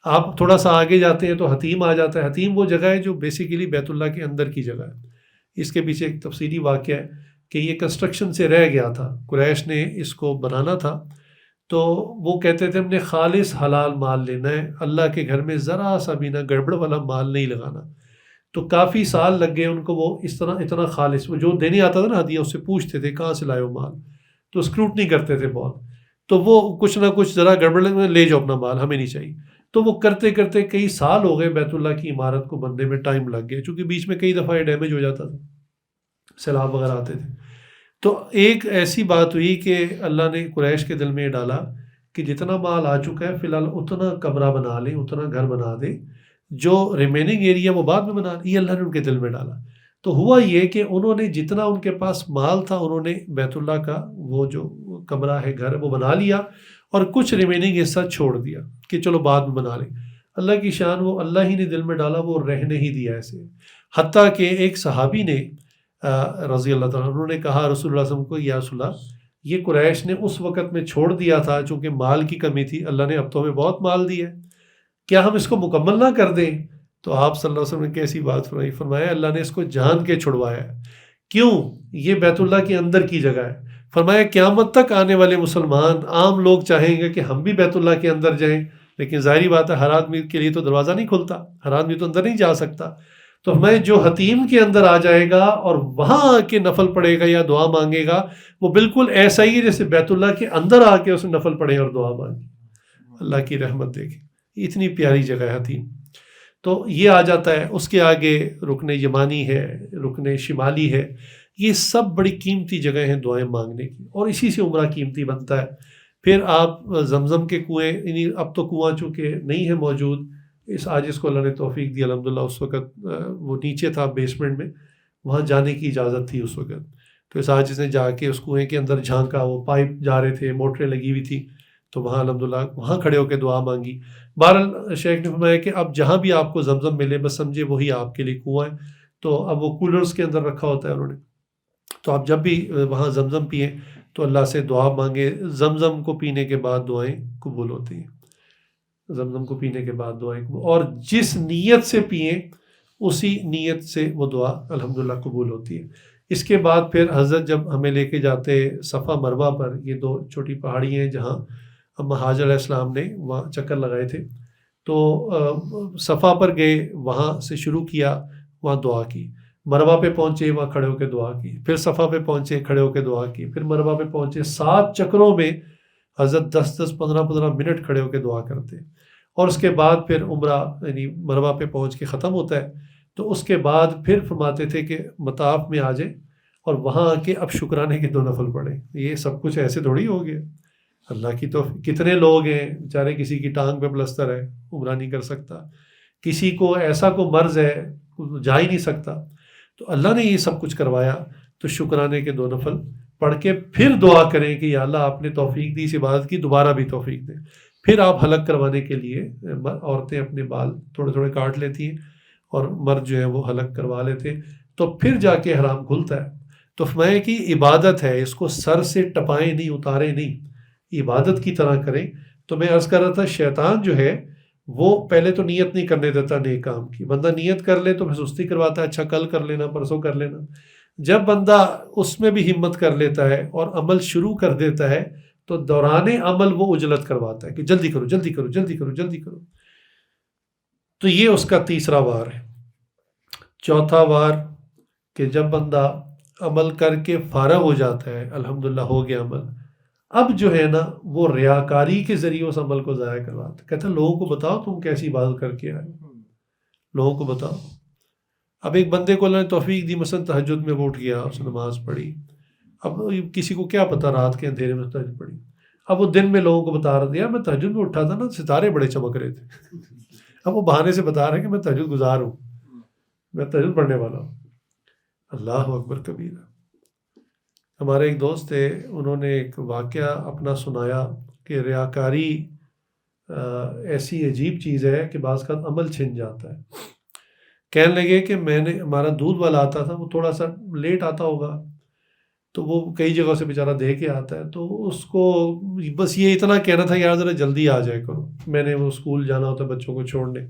آپ تھوڑا سا آگے جاتے ہیں تو حتیم آ جاتا ہے. حتیم وہ جگہ ہے جو بیسیکلی بیت اللہ کے اندر کی جگہ ہے. اس کے پیچھے ایک تفصیلی واقعہ ہے کہ یہ کنسٹرکشن سے رہ گیا تھا، قریش نے اس کو بنانا تھا، تو وہ کہتے تھے ہم نے خالص حلال مال لینا ہے، اللہ کے گھر میں ذرا سا بھی نہ گڑبڑ والا مال نہیں لگانا. تو کافی سال لگ گئے ان کو، وہ اس طرح اتنا خالص، وہ جو دینے آتا تھا نا ہدیہ اس سے پوچھتے تھے کہاں سے لائے ہو مال، تو اسکروٹنی کرتے تھے بہت. تو وہ کچھ نہ کچھ ذرا گڑبڑ لے جاؤ اپنا مال، ہمیں نہیں چاہیے. تو وہ کرتے کرتے کئی سال ہو گئے، بیت اللہ کی عمارت کو بننے میں ٹائم لگ گیا، چونکہ بیچ میں کئی دفعہ یہ ڈیمیج ہو جاتا تھا، سیلاب وغیرہ آتے تھے. تو ایک ایسی بات ہوئی کہ اللہ نے قریش کے دل میں یہ ڈالا کہ جتنا مال آ چکا ہے فی الحال اتنا کمرہ بنا لیں، اتنا گھر بنا دیں، جو ریمیننگ ایریا وہ بعد میں بنا لیں. یہ اللہ نے ان کے دل میں ڈالا. تو ہوا یہ کہ انہوں نے جتنا ان کے پاس مال تھا انہوں نے بیت اللہ کا وہ جو کمرہ ہے گھر وہ بنا لیا، اور کچھ ریمیننگ حصہ چھوڑ دیا کہ چلو بعد میں بنا لیں. اللہ کی شان، وہ اللہ ہی نے دل میں ڈالا، وہ رہنے ہی دیا ایسے. حتیٰ کہ ایک صحابی نے رضی اللہ تعالیٰ، انہوں نے کہا رسول اللہ صلی اللہ علیہ وسلم کو، یا رسول اللہ یہ قریش نے اس وقت میں چھوڑ دیا تھا چونکہ مال کی کمی تھی، اللہ نے اب تو ہمیں بہت مال دیا ہے، کیا ہم اس کو مکمل نہ کر دیں؟ تو آپ صلی اللہ علیہ وسلم نے کیسی بات فرمائی، فرمایا اللہ نے اس کو جان کے چھڑوایا ہے. کیوں؟ یہ بیت اللہ کے اندر کی جگہ ہے. فرمایا قیامت تک آنے والے مسلمان عام لوگ چاہیں گے کہ ہم بھی بیت اللہ کے اندر جائیں، لیکن ظاہری بات ہے ہر آدمی کے لیے تو دروازہ نہیں کھلتا، ہر آدمی تو اندر نہیں جا سکتا. تو میں جو حتیم کے اندر آ جائے گا اور وہاں آ کے نفل پڑھے گا یا دعا مانگے گا، وہ بالکل ایسا ہی ہے جیسے بیت اللہ کے اندر آ کے اس نے نفل پڑھے اور دعا مانگی. اللہ کی رحمت دیکھیں، اتنی پیاری جگہ ہے حتیم. تو یہ آ جاتا ہے. اس کے آگے رکن یمانی ہے، رکن شمالی ہے، یہ سب بڑی قیمتی جگہ ہیں دعائیں مانگنے کی، اور اسی سے عمرہ قیمتی بنتا ہے. پھر آپ زمزم کے کنویں، یعنی اب تو کنواں چونکہ نہیں ہے موجود، آج اس کو اللہ نے توفیق دی الحمدللہ. اس وقت وہ نیچے تھا بیسمنٹ میں، وہاں جانے کی اجازت تھی اس وقت، تو اس آج نے جا کے اس کنویں کے اندر جھانکا، وہ پائپ جا رہے تھے، موٹریں لگی ہوئی تھی، تو وہاں الحمدللہ وہاں کھڑے ہو کے دعا مانگی. بہرحال شیخ نے فرمایا کہ اب جہاں بھی آپ کو زمزم ملے بس سمجھے وہی آپ کے لیے کنواں ہے. تو اب وہ کولرز کے اندر رکھا ہوتا ہے انہوں نے، تو آپ جب بھی وہاں زمزم پئیں تو اللہ سے دعا مانگے. زمزم کو پینے کے بعد دعائیں قبول ہوتی ہیں، زمزم کو پینے کے بعد دعائیں قبول، اور جس نیت سے پئیں اسی نیت سے وہ دعا الحمدللہ قبول ہوتی ہے. اس کے بعد پھر حضرت جب ہمیں لے کے جاتے صفا مروہ پر، یہ 2 چھوٹی پہاڑی ہیں جہاں حاجر علیہ السلام نے وہاں چکر لگائے تھے، تو صفا پر گئے، وہاں سے شروع کیا، وہاں دعا کی. مروا پہ پہنچے وہاں کھڑے ہو کے دعا کی، پھر صفا پہ پہنچے کھڑے ہو کے دعا کی، پھر مروا پہ پہنچے، 7 چکروں میں حضرت 10 15 منٹ کھڑے ہو کے دعا کرتے، اور اس کے بعد پھر عمرہ یعنی مروا پہ پہنچ کے ختم ہوتا ہے، تو اس کے بعد پھر فرماتے تھے کہ مطاف میں آ جائیں اور وہاں آ کے اب شکرانے کے 2 نفل پڑھیں۔ یہ سب کچھ ایسے تھوڑی ہو گیا، اللہ کی تو کتنے لوگ ہیں بیچارے، کسی کی ٹانگ پہ پلستر ہے عمرہ نہیں کر سکتا، کسی کو ایسا کو مرض ہے جا ہی نہیں سکتا، تو اللہ نے یہ سب کچھ کروایا، تو شکرانے کے 2 نفل پڑھ کے پھر دعا کریں کہ یا اللہ آپ نے توفیق دی اس عبادت کی، دوبارہ بھی توفیق دیں۔ پھر آپ حلق کروانے کے لیے، عورتیں اپنے بال تھوڑے تھوڑے کاٹ لیتی ہیں اور مرد جو ہے وہ حلق کروا لیتے ہیں، تو پھر جا کے حرام کھلتا ہے۔ تو فرمایا کہ عبادت ہے، اس کو سر سے ٹپائیں نہیں، اتاریں نہیں، عبادت کی طرح کریں۔ تو میں عرض کر رہا تھا شیطان جو ہے وہ پہلے تو نیت نہیں کرنے دیتا نیک کام کی، بندہ نیت کر لے تو پھر سستی کرواتا ہے، اچھا کل کر لینا، پرسوں کر لینا۔ جب بندہ اس میں بھی ہمت کر لیتا ہے اور عمل شروع کر دیتا ہے تو دوران عمل وہ اجلت کرواتا ہے کہ جلدی کرو جلدی کرو جلدی کرو جلدی کرو۔ تو یہ اس کا تیسرا وار ہے۔ چوتھا وار کہ جب بندہ عمل کر کے فارغ ہو جاتا ہے، الحمدللہ ہو گیا عمل، اب جو ہے نا وہ ریاکاری کے ذریعے اس عمل کو ضائع کرواتا ہے، کہتا ہے لوگوں کو بتاؤ تم کیسی عبادت کر کے آئے، لوگوں کو بتاؤ۔ اب ایک بندے کو اللہ نے توفیق دی، مثلا تہجد میں وہ اٹھ گیا، اس نے نماز پڑھی، اب کسی کو کیا پتا رات کے اندھیرے میں تہجد پڑھی، اب وہ دن میں لوگوں کو بتا رہا تھا یار میں تہجد میں اٹھا تھا نا ستارے بڑے چمک رہے تھے، اب وہ بہانے سے بتا رہے ہیں کہ میں تہجد گزار ہوں، میں تہجد پڑھنے والا ہوں۔ اللہ اکبر کبیرہ۔ ہمارے ایک دوست تھے، انہوں نے ایک واقعہ اپنا سنایا کہ ریاکاری ایسی عجیب چیز ہے کہ بعض کا عمل چھن جاتا ہے۔ کہنے لگے کہ میں نے، ہمارا دودھ والا آتا تھا، وہ تھوڑا سا لیٹ آتا ہوگا تو وہ کئی جگہ سے بیچارہ دے کے آتا ہے، تو اس کو بس یہ اتنا کہنا تھا یار ذرا جلدی آ جائے کرو، میں نے وہ اسکول جانا ہوتا ہے بچوں کو چھوڑنے،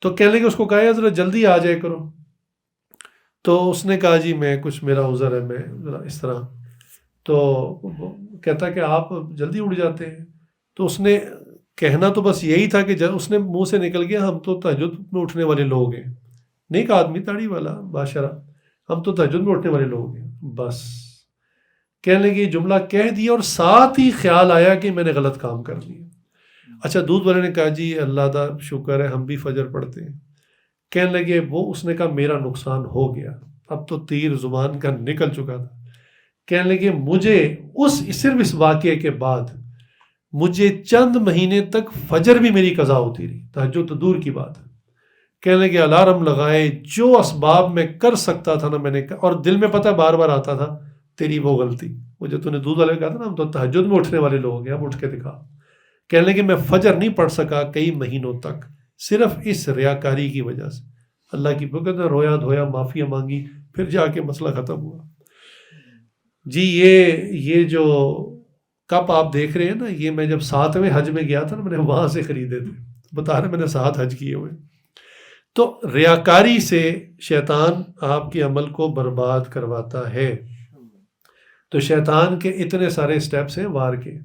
تو کہنے لگے اس کو کہا یار ذرا جلدی آ جائے کرو، تو اس نے کہا جی میں کچھ میرا عذر ہے، میں ذرا اس طرح، تو کہتا کہ آپ جلدی اٹھ جاتے ہیں، تو اس نے کہنا تو بس یہی تھا کہ اس نے منہ سے نکل گیا ہم تو تہجد میں اٹھنے والے لوگ ہیں، نیک آدمی داڑھی والا باشرہ، ہم تو تہجد میں اٹھنے والے لوگ ہیں، بس کہنے لگے یہ جملہ کہہ دیا اور ساتھ ہی خیال آیا کہ میں نے غلط کام کر لیا۔ اچھا دودھ والے نے کہا جی اللہ دا شکر ہے ہم بھی فجر پڑھتے ہیں۔ کہنے لگے وہ، اس نے کہا میرا نقصان ہو گیا، اب تو تیر زبان کا نکل چکا تھا۔ کہنے لگے مجھے صرف اس واقعے کے بعد مجھے چند مہینے تک فجر بھی میری قضا ہوتی رہی، تہجد تو دور کی بات ہے۔ کہنے لگے الارم لگائے، جو اسباب میں کر سکتا تھا نا میں نے، اور دل میں پتہ بار بار آتا تھا تیری وہ غلطی، وہ جو تو نے دودھ والے کہا تھا نا ہم تو تہجد میں اٹھنے والے لوگ ہیں، اب اٹھ کے دکھا۔ کہنے لگے میں فجر نہیں پڑھ سکا کئی مہینوں تک، صرف اس ریاکاری کی وجہ سے۔ اللہ کی بکت میں رویا دھویا، معافیاں مانگی، پھر جا کے مسئلہ ختم ہوا۔ جی یہ جو کپ آپ دیکھ رہے ہیں نا، یہ میں جب 7ویں حج میں گیا تھا نا، میں نے وہاں سے خریدے تھے، بتا رہے میں نے 7 حج کیے ہوئے۔ تو ریاکاری سے شیطان آپ کے عمل کو برباد کرواتا ہے۔ تو شیطان کے اتنے سارے سٹیپس ہیں وار کے،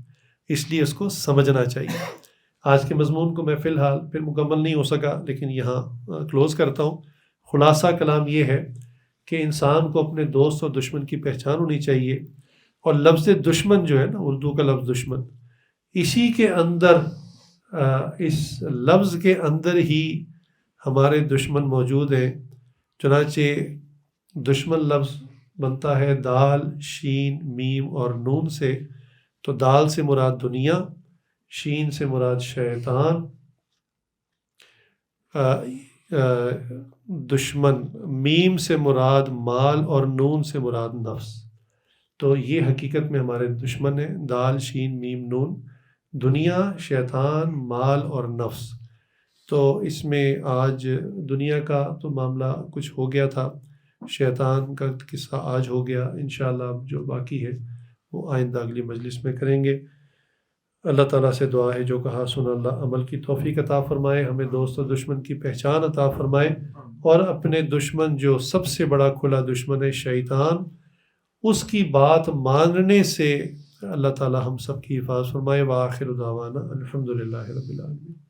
اس لیے اس کو سمجھنا چاہیے۔ آج کے مضمون کو میں فی الحال پھر مکمل نہیں ہو سکا، لیکن یہاں کلوز کرتا ہوں۔ خلاصہ کلام یہ ہے کہ انسان کو اپنے دوست اور دشمن کی پہچان ہونی چاہیے، اور لفظ دشمن جو ہے نا، اردو کا لفظ دشمن، اسی کے اندر اس لفظ کے اندر ہی ہمارے دشمن موجود ہیں۔ چنانچہ دشمن لفظ بنتا ہے دال، شین، میم اور نون سے۔ تو دال سے مراد دنیا، شین سے مراد شیطان، دشمن، میم سے مراد مال اور نون سے مراد نفس۔ تو یہ حقیقت میں ہمارے دشمن ہیں، دال، شین، میم، نون، دنیا، شیطان، مال اور نفس۔ تو اس میں آج دنیا کا تو معاملہ کچھ ہو گیا تھا، شیطان کا قصہ آج ہو گیا، انشاءاللہ اب جو باقی ہے وہ آئندہ اگلی مجلس میں کریں گے۔ اللہ تعالیٰ سے دعا ہے جو کہا سنا اللہ عمل کی توفیق عطا فرمائے، ہمیں دوست و دشمن کی پہچان عطا فرمائے، اور اپنے دشمن جو سب سے بڑا کھلا دشمن ہے شیطان، اس کی بات ماننے سے اللہ تعالیٰ ہم سب کی حفاظت فرمائے۔ وآخر دعوانا الحمدللہ رب العالمین۔